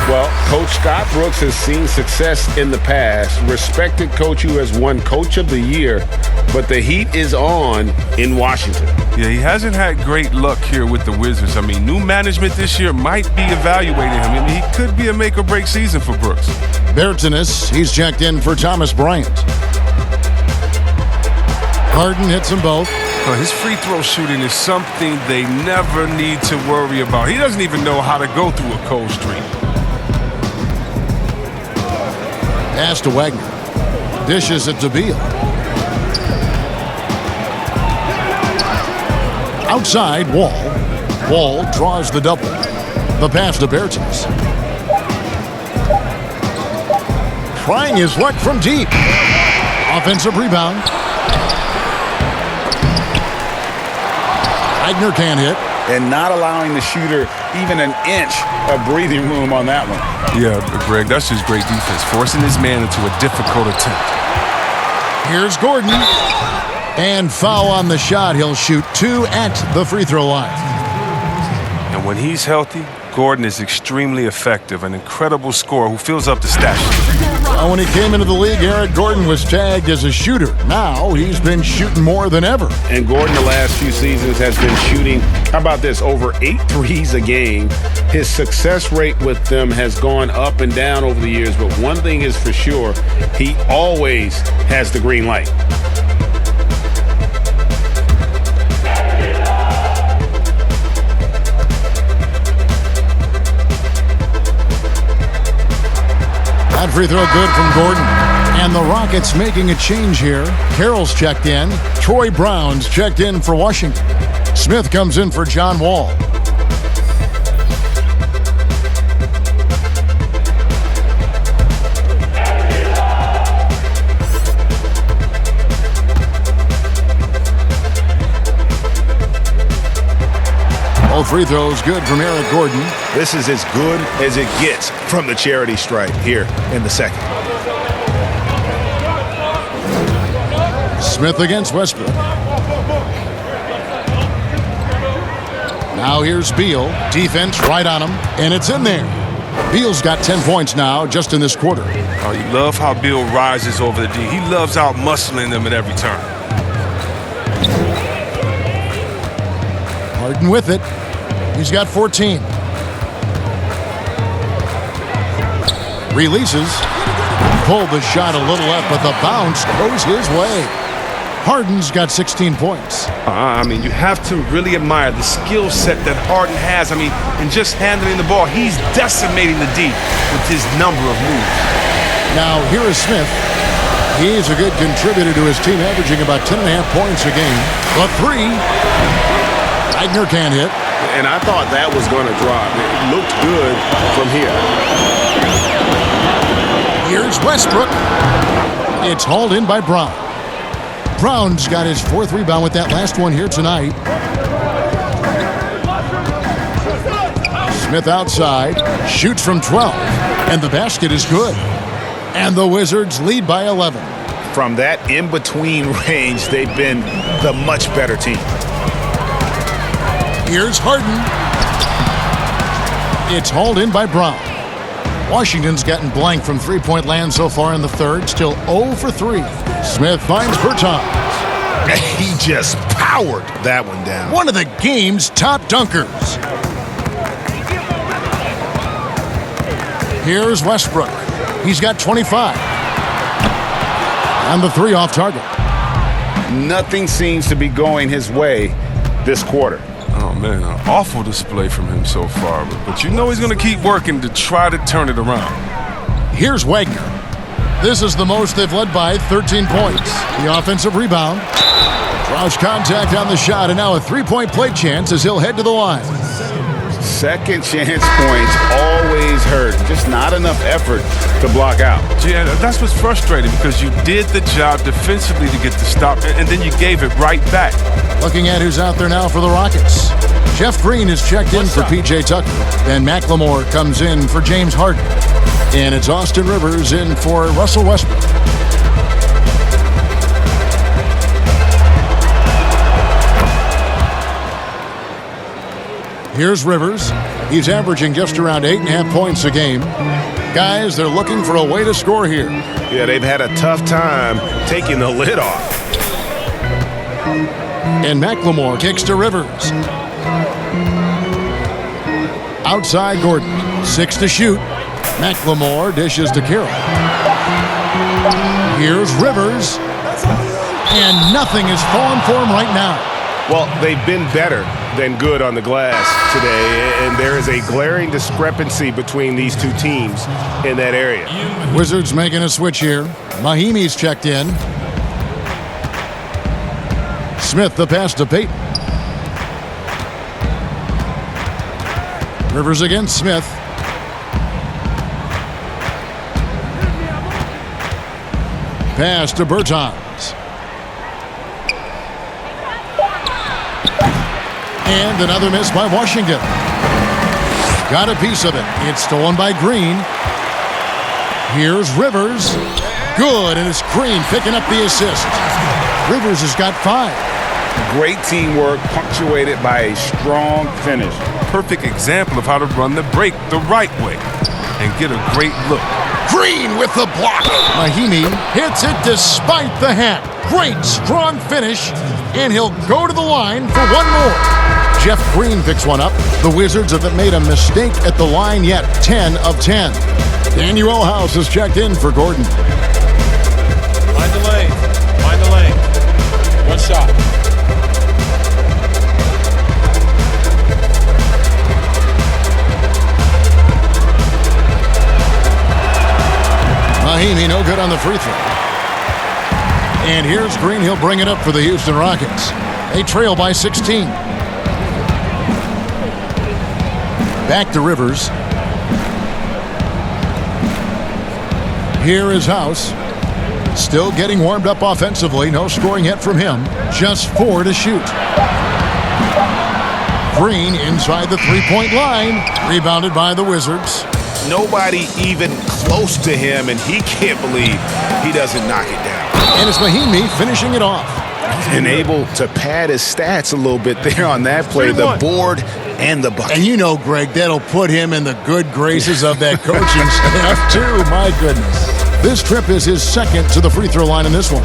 Well, Coach Scott Brooks has seen success in the past. Respected coach who has won Coach of the Year, but the heat is on in Washington. Yeah, he hasn't had great luck here with the Wizards. I mean, new management this year might be evaluating him. I mean, he could be a make-or-break season for Brooks. Bertanis, he's checked in for Thomas Bryant. Harden hits them both. His free throw shooting is something they never need to worry about. He doesn't even know how to go through a cold streak. Pass to Wagner. Dishes it to Beal. Outside, Wall. Wall draws the double. The pass to Bertanis. Trying his luck from deep. Offensive rebound. Wagner can't hit. And not allowing the shooter even an inch of breathing room on that one. Yeah, Greg, that's just great defense, forcing his man into a difficult attempt. Here's Gordon. And foul on the shot. He'll shoot 2 at the free throw line. And when he's healthy, Gordon is extremely effective, an incredible scorer who fills up the stat sheet. When he came into the league, Eric Gordon was tagged as a shooter. Now he's been shooting more than ever. And Gordon the last few seasons has been shooting, how about this, over 8 threes a game. His success rate with them has gone up and down over the years, but one thing is for sure, he always has the green light. That free throw good from Gordon. And the Rockets making a change here. Carroll's checked in. Troy Brown's checked in for Washington. Smith comes in for John Wall. All free throws good from Eric Gordon. This is as good as it gets from the charity stripe here in the second. Smith against Westbrook. Now here's Beal. Defense right on him, and it's in there. Beal's got 10 points now just in this quarter. Oh, you love how Beal rises over the D. He loves out-muscling them at every turn. Harden with it. He's got 14. Releases. Pulled the shot a little left, but the bounce goes his way. Harden's got 16 points. I mean, you have to really admire the skill set that Harden has. I mean, in just handling the ball, he's decimating the D with his number of moves. Now, here is Smith. He's a good contributor to his team, averaging about 10.5 points a game. The three. Wagner can't hit. And I thought that was going to drop. It looked good from here. Here's Westbrook. It's hauled in by Brown. Brown's got his 4th rebound with that last one here tonight. Smith outside, shoots from 12, and the basket is good. And the Wizards lead by 11. From that in-between range, they've been the much better team. Here's Harden. It's hauled in by Brown. Washington's gotten blank from three-point land so far in the third, still 0 for 3. Smith finds Bertans. He just powered that one down. One of the game's top dunkers. Here's Westbrook. He's got 25. And the three off target. Nothing seems to be going his way this quarter. Oh, man, an awful display from him so far. But you know he's going to keep working to try to turn it around. Here's Wagner. This is the most they've led by 13 points. The offensive rebound. Draws contact on the shot, and now a three-point play chance as he'll head to the line. Second chance points always hurt. Just not enough effort to block out. Yeah, that's what's frustrating because you did the job defensively to get the stop, and then you gave it right back. Looking at who's out there now for the Rockets. Jeff Green is checked in for P.J. Tucker. Then McLemore comes in for James Harden. And it's Austin Rivers in for Russell Westbrook. Here's Rivers. He's averaging just around 8.5 points a game. Guys, they're looking for a way to score here. Yeah, they've had a tough time taking the lid off. And McLemore kicks to Rivers. Outside Gordon. 6 to shoot. McLemore dishes to Carroll. Here's Rivers. And nothing is falling for him right now. Well, they've been better than good on the glass today, and there is a glaring discrepancy between these two teams in that area. Wizards making a switch here. Mahimi's checked in. Smith the pass to Payton. Rivers against Smith. Pass to Bertans. And another miss by Washington. Got a piece of it. It's stolen by Green. Here's Rivers. Good, and it's Green picking up the assist. Rivers has got 5. Great teamwork punctuated by a strong finish. Perfect example of how to run the break the right way and get a great look. Green with the block. Mahimi hits it despite the hat. Great, strong finish, and he'll go to the line for one more. Jeff Green picks one up. The Wizards haven't made a mistake at the line yet. 10 of 10. Daniel House is checked in for Gordon. Find the lane. Find the lane. One shot. Mahimi no good on the free throw. And here's Green. He'll bring it up for the Houston Rockets. They trail by 16. Back to Rivers. Here is House. Still getting warmed up offensively. No scoring yet from him. Just 4 to shoot. Green inside the three-point line. Rebounded by the Wizards. Nobody even close to him, and he can't believe he doesn't knock it down. And it's Mahimi finishing it off. and able to pad his stats a little bit there on that play, the board and the bucket. And you know, Greg, that'll put him in the good graces of that coaching staff, too. My goodness. This trip is his second to the free throw line in this one.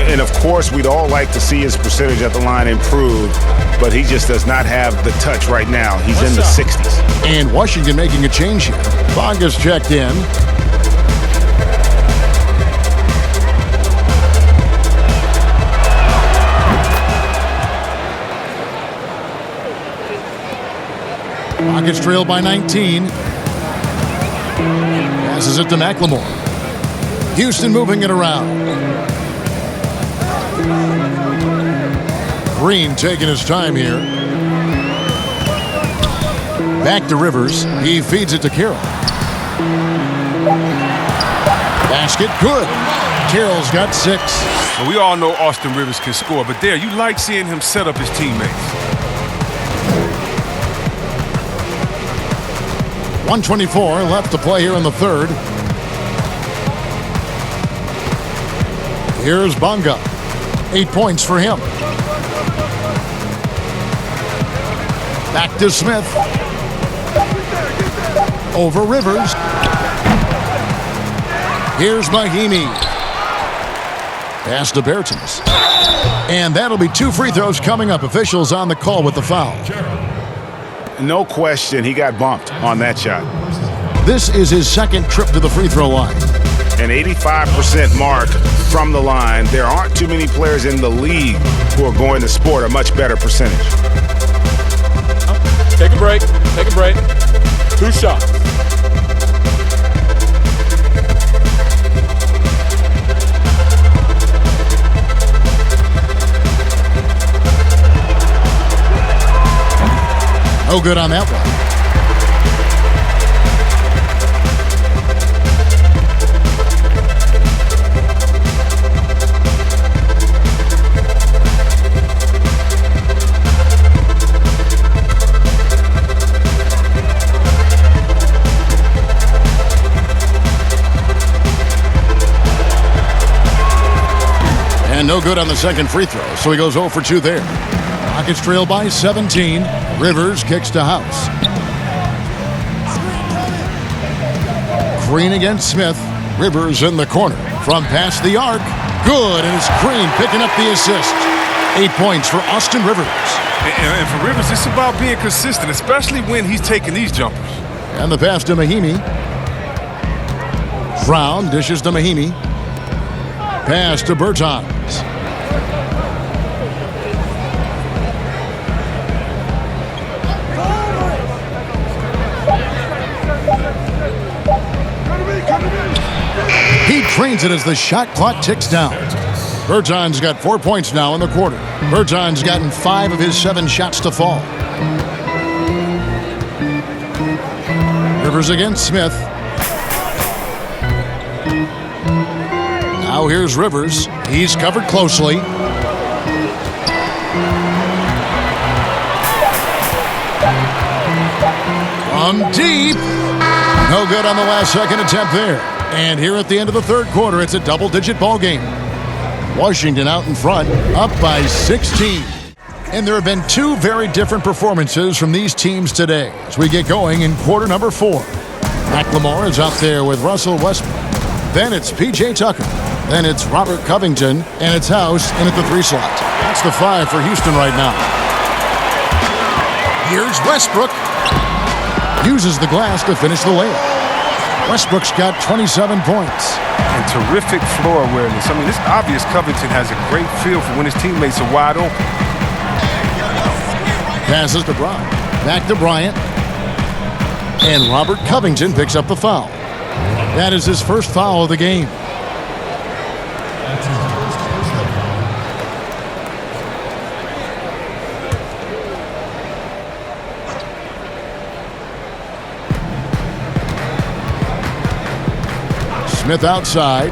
And, of course, we'd all like to see his percentage at the line improve, but he just does not have the touch right now. He's in the 60s. And Washington making a change here. Bonga's checked in. Rockets trail by 19. Passes it to McLemore. Houston moving it around. Green taking his time here. Back to Rivers. He feeds it to Carroll. Basket good. Carroll's got 6. Well, we all know Austin Rivers can score, but there, you like seeing him set up his teammates. 1:24 left to play here in the third. Here's Bonga. 8 points for him. Back to Smith. Over Rivers. Here's Mahimi. Pass to Bertens. And that'll be 2 free throws coming up. Officials on the call with the foul. No question, he got bumped on that shot. This is his second trip to the free throw line. An 85% mark from the line. There aren't too many players in the league who are going to sport a much better percentage. Take a break. Take a break. 2 shots. No good on that one. And no good on the second free throw, so he goes 0 for 2 there. Rockets trail by 17. Rivers kicks to House. Green against Smith. Rivers in the corner. From past the arc. Good, and it's Green picking up the assist. 8 points for Austin Rivers. And for Rivers, it's about being consistent, especially when he's taking these jumpers. And the pass to Mahimi. Brown dishes to Mahimi. Pass to Bertans. He trains it as the shot clock ticks down. Bertans got 4 points now in the quarter. Bertans gotten 5 of his 7 shots to fall. Rivers against Smith. Now here's Rivers. He's covered closely. From deep. No good on the last second attempt there. And here at the end of the third quarter, it's a double-digit ball game. Washington out in front, up by 16. And there have been 2 very different performances from these teams today as we get going in quarter number 4. McLemore is out there with Russell Westbrook. Then it's P.J. Tucker. Then it's Robert Covington, and it's House in at the 3 slot. That's the 5 for Houston right now. Here's Westbrook. Uses the glass to finish the layup. Westbrook's got 27 points. And terrific floor awareness. I mean, it's obvious Covington has a great feel for when his teammates are wide open. Passes to Brown. Back to Bryant. And Robert Covington picks up the foul. That is his first foul of the game. Smith outside.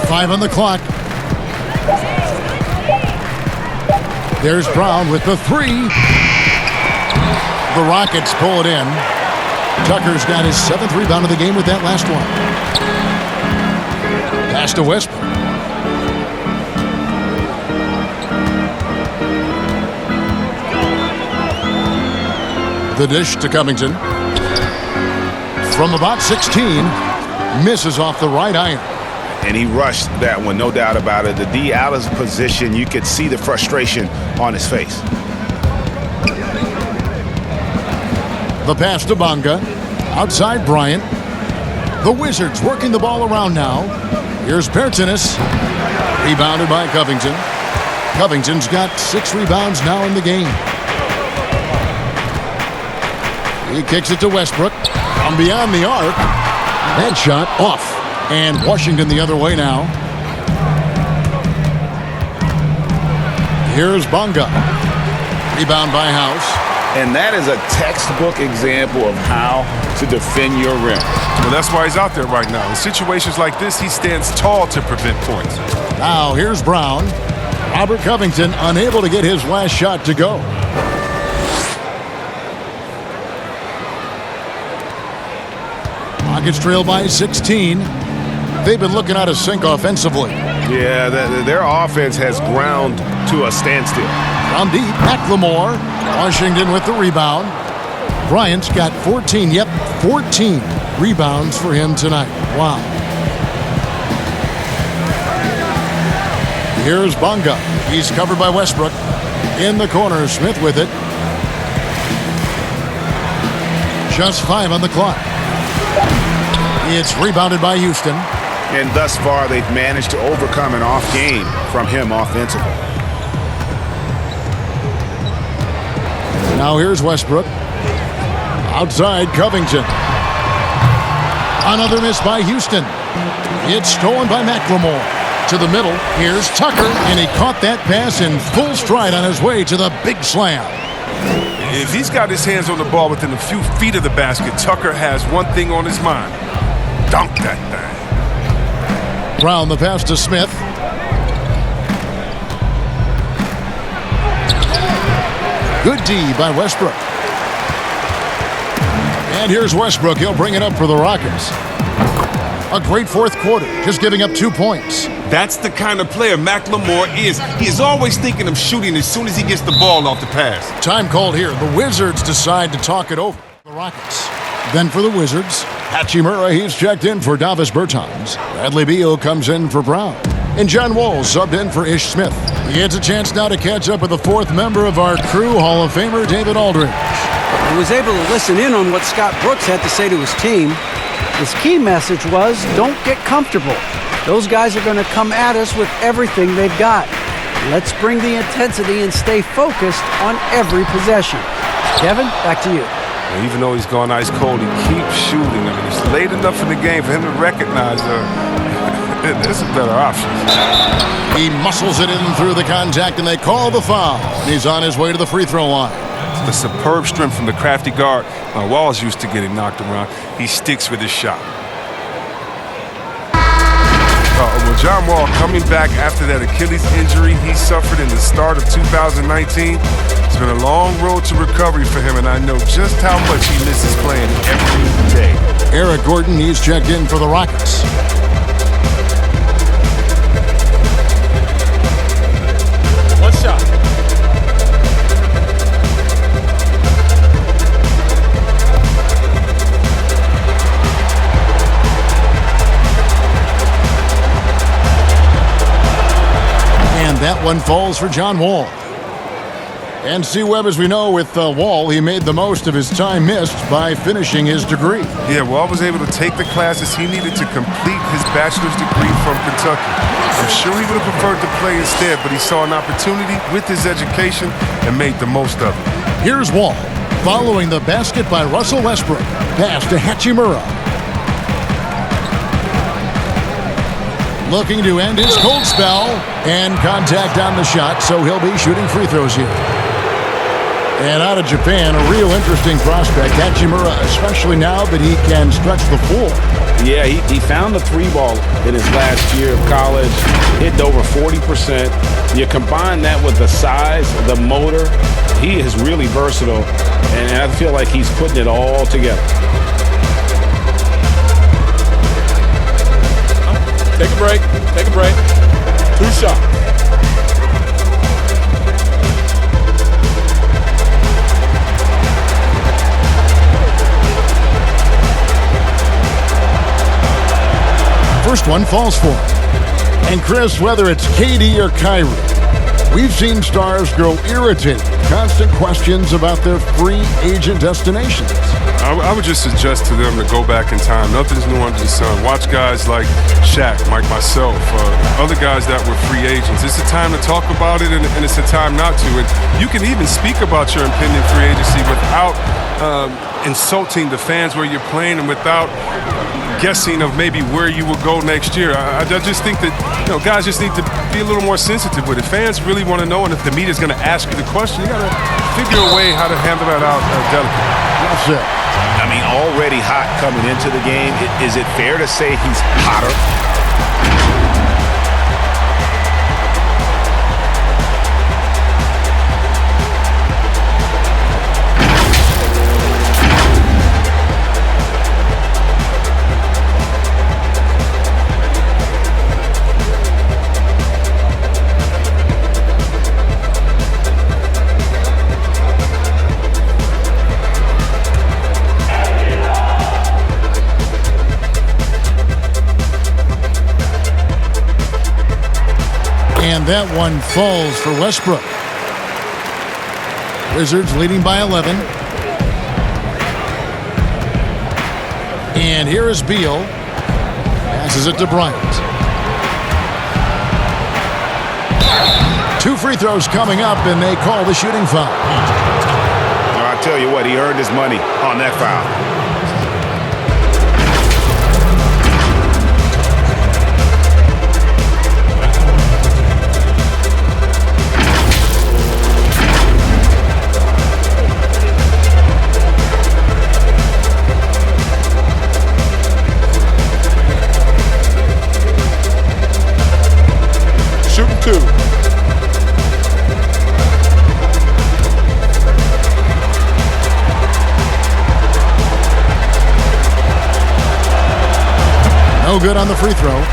5 on the clock. There's Brown with the 3. The Rockets pull it in. Tucker's got his 7th rebound of the game with that last one. Pass to Westbrook. The dish to Covington. From about 16, misses off the right iron. And he rushed that one, no doubt about it. The D out of position, you could see the frustration on his face. The pass to Bonga. Outside Bryant. The Wizards working the ball around now. Here's Pertinis. Rebounded by Covington. Covington's got 6 rebounds now in the game. He kicks it to Westbrook. From beyond the arc. That shot off. And Washington the other way now. Here's Bonga. Rebound by House. And that is a textbook example of how to defend your rim. Well, that's why he's out there right now. In situations like this, he stands tall to prevent points. Now here's Brown. Robert Covington unable to get his last shot to go. Rockets trail by 16. They've been looking out of sync offensively. Yeah, their offense has ground to a standstill. Down deep, McLemore. Washington with the rebound. Bryant's got 14. Yep, 14 rebounds for him tonight. Wow. Here's Bonga. He's covered by Westbrook. In the corner, Smith with it. Just 5 on the clock. It's rebounded by Houston. And thus far, they've managed to overcome an off game from him offensively. Now here's Westbrook. Outside Covington. Another miss by Houston. It's stolen by McLemore. To the middle, here's Tucker, and he caught that pass in full stride on his way to the big slam. If he's got his hands on the ball within a few feet of the basket, Tucker has one thing on his mind. Dunk that thing. Brown the pass to Smith. Good D by Westbrook. And here's Westbrook. He'll bring it up for the Rockets. A great fourth quarter, just giving up 2 points. That's the kind of player McLemore is. He is always thinking of shooting as soon as he gets the ball off the pass. Time called here. The Wizards decide to talk it over. The Rockets. Then for the Wizards, Hachimura, he's checked in for Davis Bertans. Bradley Beal comes in for Brown. And John Wall subbed in for Ish Smith. He gets a chance now to catch up with the 4th member of our crew, Hall of Famer David Aldridge. He was able to listen in on what Scott Brooks had to say to his team. His key message was, don't get comfortable. Those guys are going to come at us with everything they've got. Let's bring the intensity and stay focused on every possession. Kevin, back to you. And even though he's gone ice cold, he keeps shooting. I mean, it's late enough in the game for him to recognize there's some better options. He muscles it in through the contact, and they call the foul. He's on his way to the free throw line. The superb strength from the crafty guard. Wall's used to getting knocked around. He sticks with his shot. Well, John Wall coming back after that Achilles injury he suffered in the start of 2019. It's been a long road to recovery for him, and I know just how much he misses playing every day. Eric Gordon, he's checked in for the Rockets. One shot. And that one falls for John Wall. And C. Webb, as we know, with Wall, he made the most of his time missed by finishing his degree. Yeah, Wall was able to take the classes he needed to complete his bachelor's degree from Kentucky. I'm sure he would have preferred to play instead, but he saw an opportunity with his education and made the most of it. Here's Wall, following the basket by Russell Westbrook. Pass to Hachimura. Looking to end his cold spell, and contact on the shot, so he'll be shooting free throws here. And out of Japan, a real interesting prospect, Hachimura, especially now that he can stretch the floor. Yeah, he found the 3-ball in his last year of college, hit over 40%. You combine that with the size, the motor, he is really versatile, and I feel like he's putting it all together. Take a break. Take a break. 2 shots. first one falls for him. And Chris, whether it's KD or Kyrie, we've seen stars grow irritated. Constant questions about their free agent destinations. I would just suggest to them to go back in time. Nothing's new under the sun. Watch guys like Shaq, like myself, other guys that were free agents. It's a time to talk about it, and it's a time not to. And you can even speak about your impending free agency without insulting the fans where you're playing and without guessing of maybe where you will go next year. I just think that guys just need to be a little more sensitive with it. Fans really want to know, and if the media's going to ask you the question, you got to figure a way how to handle that out delicately. That's it. I mean, already hot coming into the game. Is it fair to say he's hotter? And that one falls for Westbrook. Wizards leading by 11. And here is Beal. Passes it to Bryant. 2 free throws coming up, and they call the shooting foul. I tell you what, he earned his money on that foul. Shooting 2. No good on the free throw.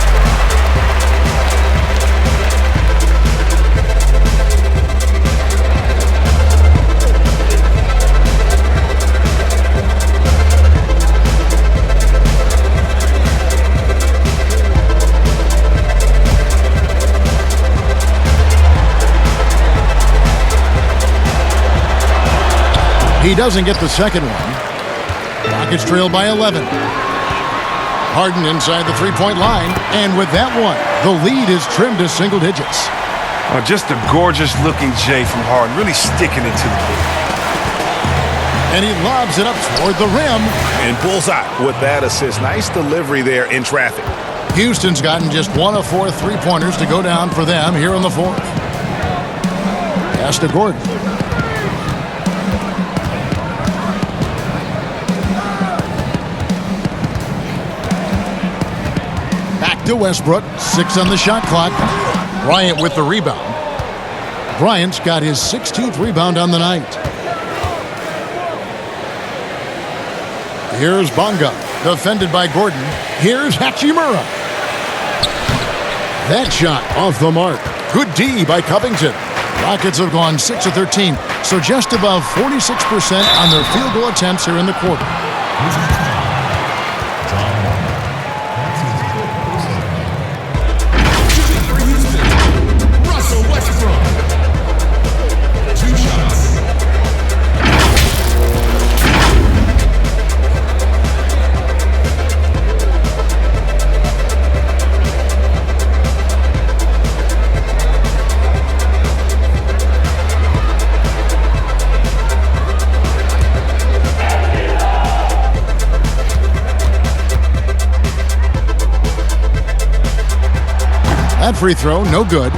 He doesn't get the second one. Rockets trail by 11. Harden inside the three-point line, and with that one, the lead is trimmed to single digits. Just a gorgeous-looking J from Harden, really sticking it to the ball. And he lobs it up toward the rim. And bullseye with that assist. Nice delivery there in traffic. Houston's gotten just 1 of 4 three-pointers to go down for them here in the fourth. Pass to Gordon. To Westbrook, 6 on the shot clock. Bryant with the rebound. Bryant's got his 16th rebound on the night. Here's Bonga, defended by Gordon. Here's Hachimura. That shot off the mark. Good D by Covington. Rockets have gone 6 of 13, so just above 46% on their field goal attempts here in the quarter. That free throw, no good.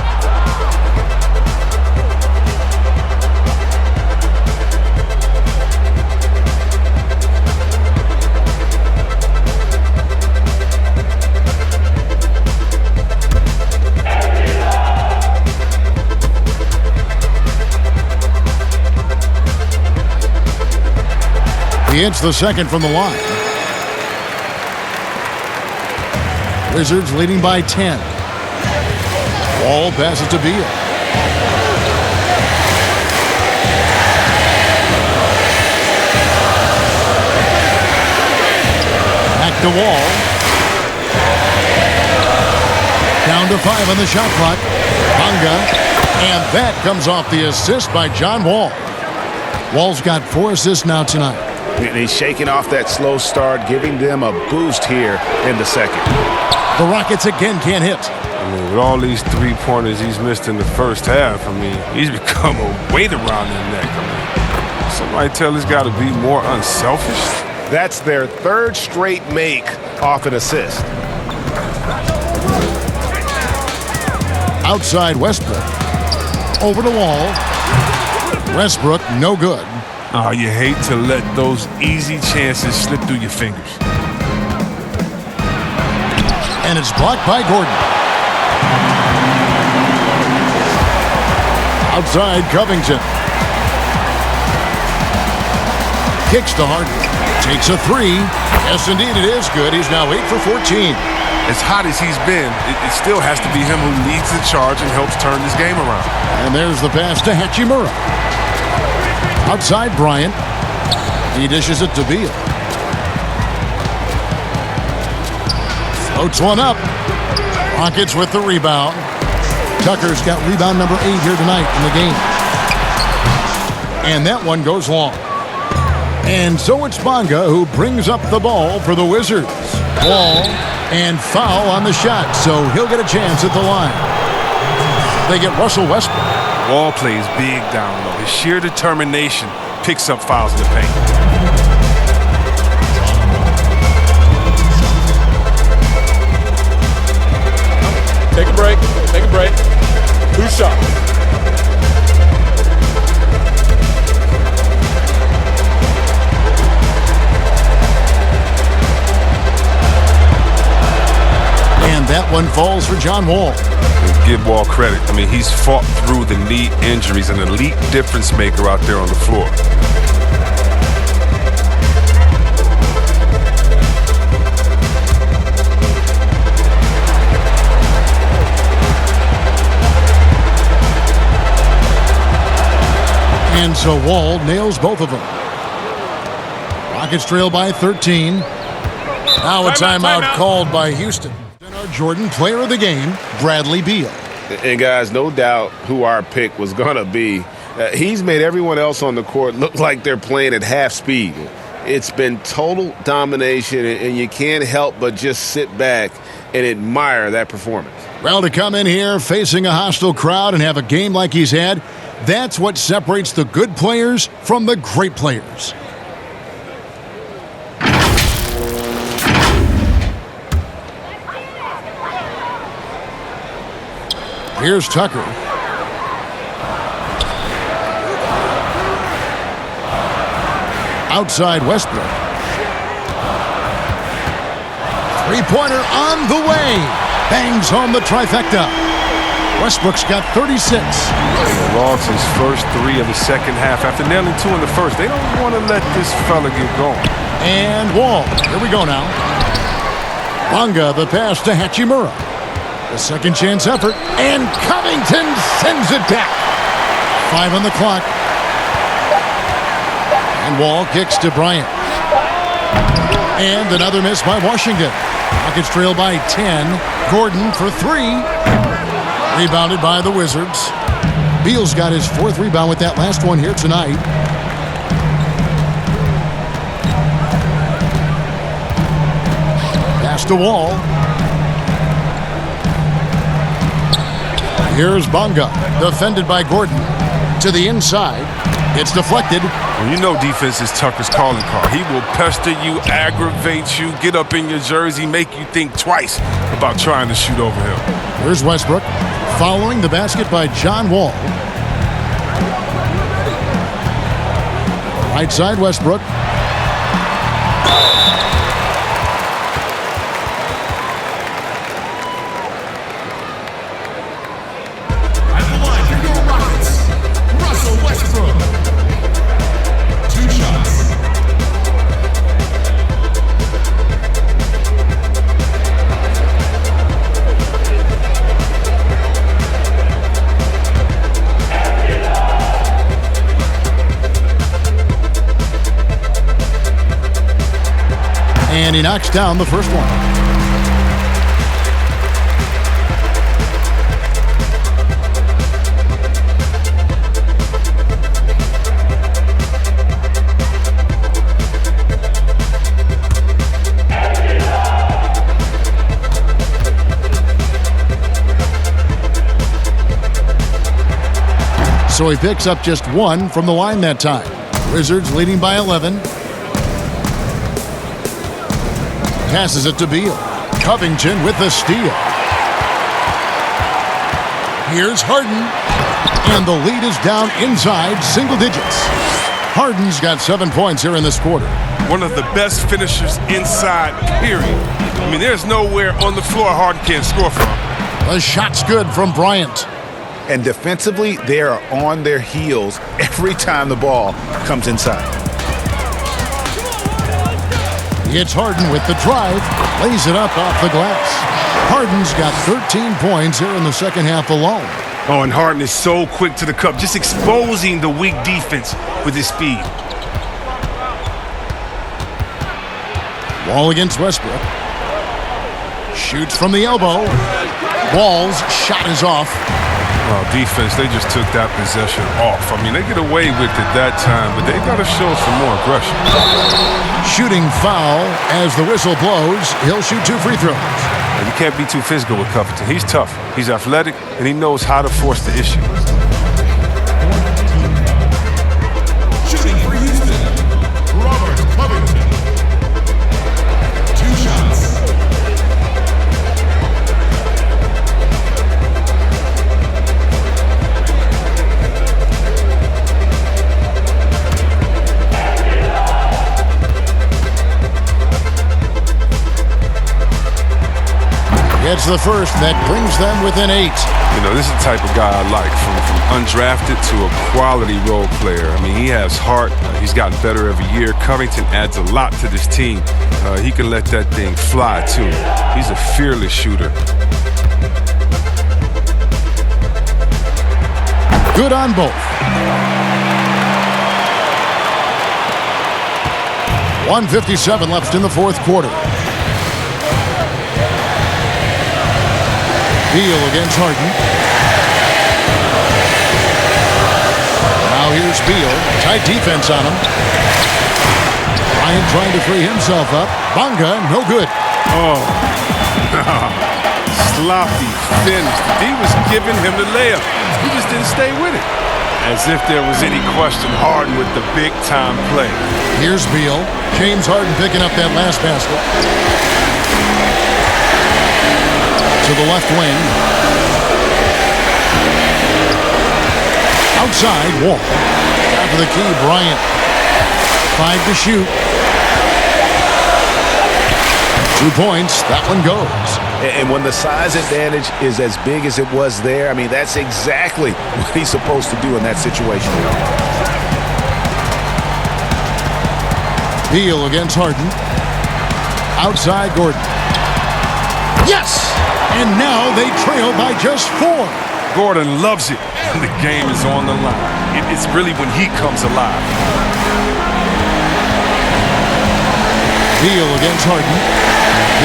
He hits the second from the line. Wizards leading by 10. Wall passes to Beal. Back to Wall. 2:45 on the shot clock. Bonga, and that comes off the assist by John Wall. Wall's got 4 assists now tonight. And he's shaking off that slow start, giving them a boost here in the second. The Rockets again can't hit. I mean, with all these three-pointers he's missed in the first half, I mean, he's become a weight around his neck. I mean, somebody tell this guy to be more unselfish. That's their 3rd straight make off an assist. Outside Westbrook. Over the Wall. Westbrook, no good. Oh, you hate to let those easy chances slip through your fingers. And it's blocked by Gordon. Outside Covington. Kicks to Harden. Takes a 3. Yes, indeed, it is good. He's now 8 for 14. As hot as he's been, it still has to be him who leads the charge and helps turn this game around. And there's the pass to Hachimura. Outside Bryant. He dishes it to Beal. Floats one up. Rockets with the rebound. Tucker's got rebound number 8 here tonight in the game. And that one goes long. And so it's Bonga who brings up the ball for the Wizards. Wall and foul on the shot, so he'll get a chance at the line. They get Russell Westbrook. Wall plays big down low. His sheer determination picks up fouls in the paint. Take a break. Take a break. 2 shots. And that one falls for John Wall. Give Wall credit. I mean, he's fought through the knee injuries, an elite difference maker out there on the floor. And so Wall nails both of them. Rockets trail by 13. Now a timeout called by Houston. And our Jordan player of the game, Bradley Beal. And guys, no doubt who our pick was going to be. He's made everyone else on the court look like they're playing at half speed. It's been total domination, and you can't help but just sit back and admire that performance. Well, to come in here facing a hostile crowd and have a game like he's had, that's what separates the good players from the great players. Here's Tucker. Outside Westbrook. Three-pointer on the way. Bangs home the trifecta. Westbrook's got 36. Lost his first 3 of the second half after nailing 2 in the first. They don't want to let this fella get going. And Wall. Here we go now. Bonga, the pass to Hachimura. The second chance effort, and Covington sends it back. 5 on the clock. And Wall kicks to Bryant. And another miss by Washington. Rockets trail by 10. Gordon for 3. Rebounded by the Wizards. Beal's got his 4th rebound with that last one here tonight. Pass to Wall. Here's Bonga, defended by Gordon. To the inside. It's deflected. Well, you know defense is Tucker's calling card. He will pester you, aggravate you, get up in your jersey, make you think twice about trying to shoot over him. Here's Westbrook, following the basket by John Wall. Right side Westbrook. And he knocks down the first one. So he picks up just 1 from the line that time. Wizards leading by 11. Passes it to Beal. Covington with the steal. Here's Harden. And the lead is down inside single digits. Harden's got 7 points here in this quarter. One of the best finishers inside, period. I mean, there's nowhere on the floor Harden can't score from. The shot's good from Bryant. And defensively, they are on their heels every time the ball comes inside. It's Harden with the drive. Lays it up off the glass. Harden's got 13 points here in the second half alone. Oh, and Harden is so quick to the cup, just exposing the weak defense with his speed. Wall against Westbrook. Shoots from the elbow. Wall's shot is off. Oh, defense, they just took that possession off. I mean, they get away with it that time, but they got to show some more aggression. Shooting foul as the whistle blows. He'll shoot 2 free throws. And you can't be too physical with Covington. He's tough, he's athletic, and he knows how to force the issue. Shooting for Houston, Robert Covington. 2 shots. Gets the first. That brings them within 8. You know, this is the type of guy I like, from undrafted to a quality role player. I mean, he has heart. He's gotten better every year. Covington adds a lot to this team. He can let that thing fly, too. He's a fearless shooter. Good on both. 1:57 left in the fourth quarter. Beal against Harden. Now here's Beal. Tight defense on him. Bryant trying to free himself up. Bonga, no good. Oh, sloppy finish. The D was giving him the layup. He just didn't stay with it. As if there was any question, Harden with the big-time play. Here's Beal. James Harden picking up that last basket. To the left wing. Outside, Wall. Top of the key, Bryant. 5 to shoot. 2 points. That one goes. And when the size advantage is as big as it was there, I mean, that's exactly what he's supposed to do in that situation. Beal against Harden. Outside, Gordon. Yes! And now they trail by just 4. Gordon loves it. The game is on the line. It's really when he comes alive. Beal against Harden.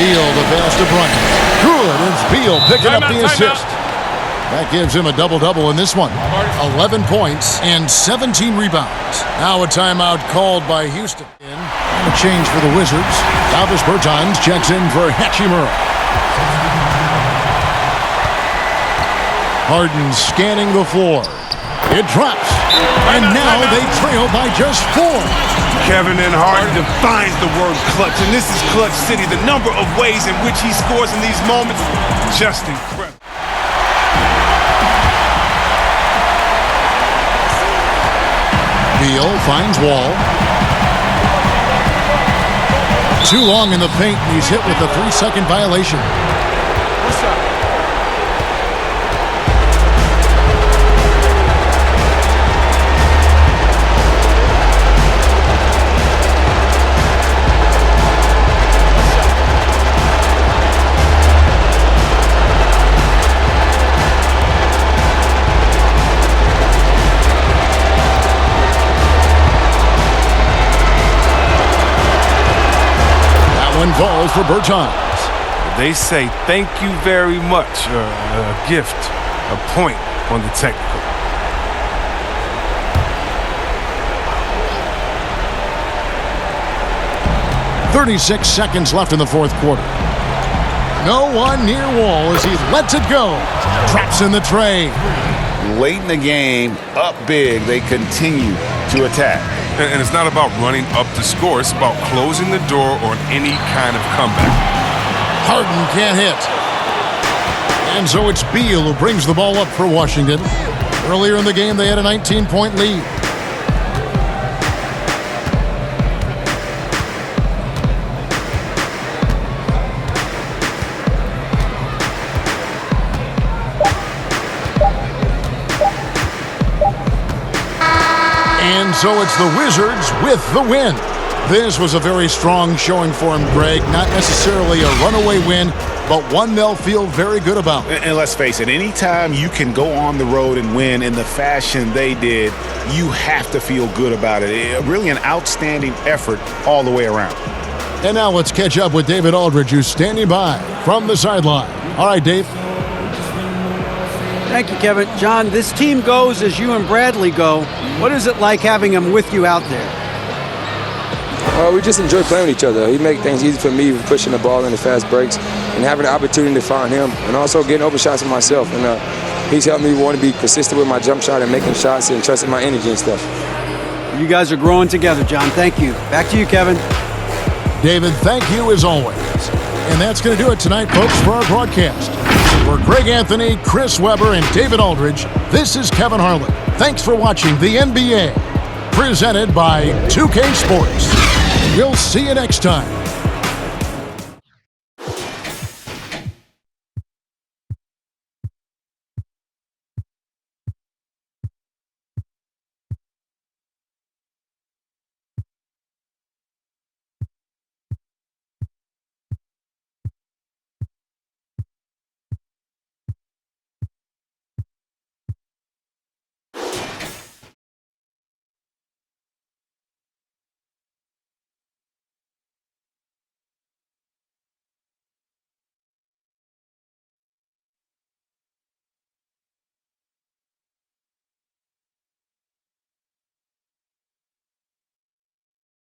Beal the pass to Bryant. Good. It's Beal picking up the assist. That gives him a double-double in this one. 11 points and 17 rebounds. Now a timeout called by Houston. And a change for the Wizards. Davis Bertans checks in for Hachimura. Harden scanning the floor. It drops. And now they trail by just 4. Kevin and Harden defines the word clutch, and this is Clutch City. The number of ways in which he scores in these moments, just incredible. Beal finds Wall. Too long in the paint, and he's hit with a 3-second violation. One falls for Bertans. They say thank you very much, a gift, a point on the technical. .36 seconds left in the fourth quarter. No one near Wall as he lets it go. Traps in the tray. late in the game, up big, they continue to attack. And it's not about running up to score. It's about closing the door on any kind of comeback. Harden can't hit. And so it's Beal who brings the ball up for Washington. Earlier in the game, they had a 19-point lead. And so it's the Wizards with the win. This was a very strong showing for him, Greg. Not necessarily a runaway win, but one they'll feel very good about. And let's face it, anytime you can go on the road and win in the fashion they did, you have to feel good about it. Really an outstanding effort all the way around. And now let's catch up with David Aldridge, who's standing by from the sideline. All right, Dave. Thank you, Kevin. John, this team goes as you and Bradley go. What is it like having him with you out there? We just enjoy playing with each other. He makes things easy for me, pushing the ball in the fast breaks and having the opportunity to find him, and also getting open shots for myself. And he's helped me want to be consistent with my jump shot and making shots and trusting my energy and stuff. You guys are growing together, John. Thank you. Back to you, Kevin. David, thank you as always. And that's going to do it tonight, folks, for our broadcast. For Greg Anthony, Chris Webber, and David Aldridge, this is Kevin Harlan. Thanks for watching the NBA, presented by 2K Sports. We'll see you next time.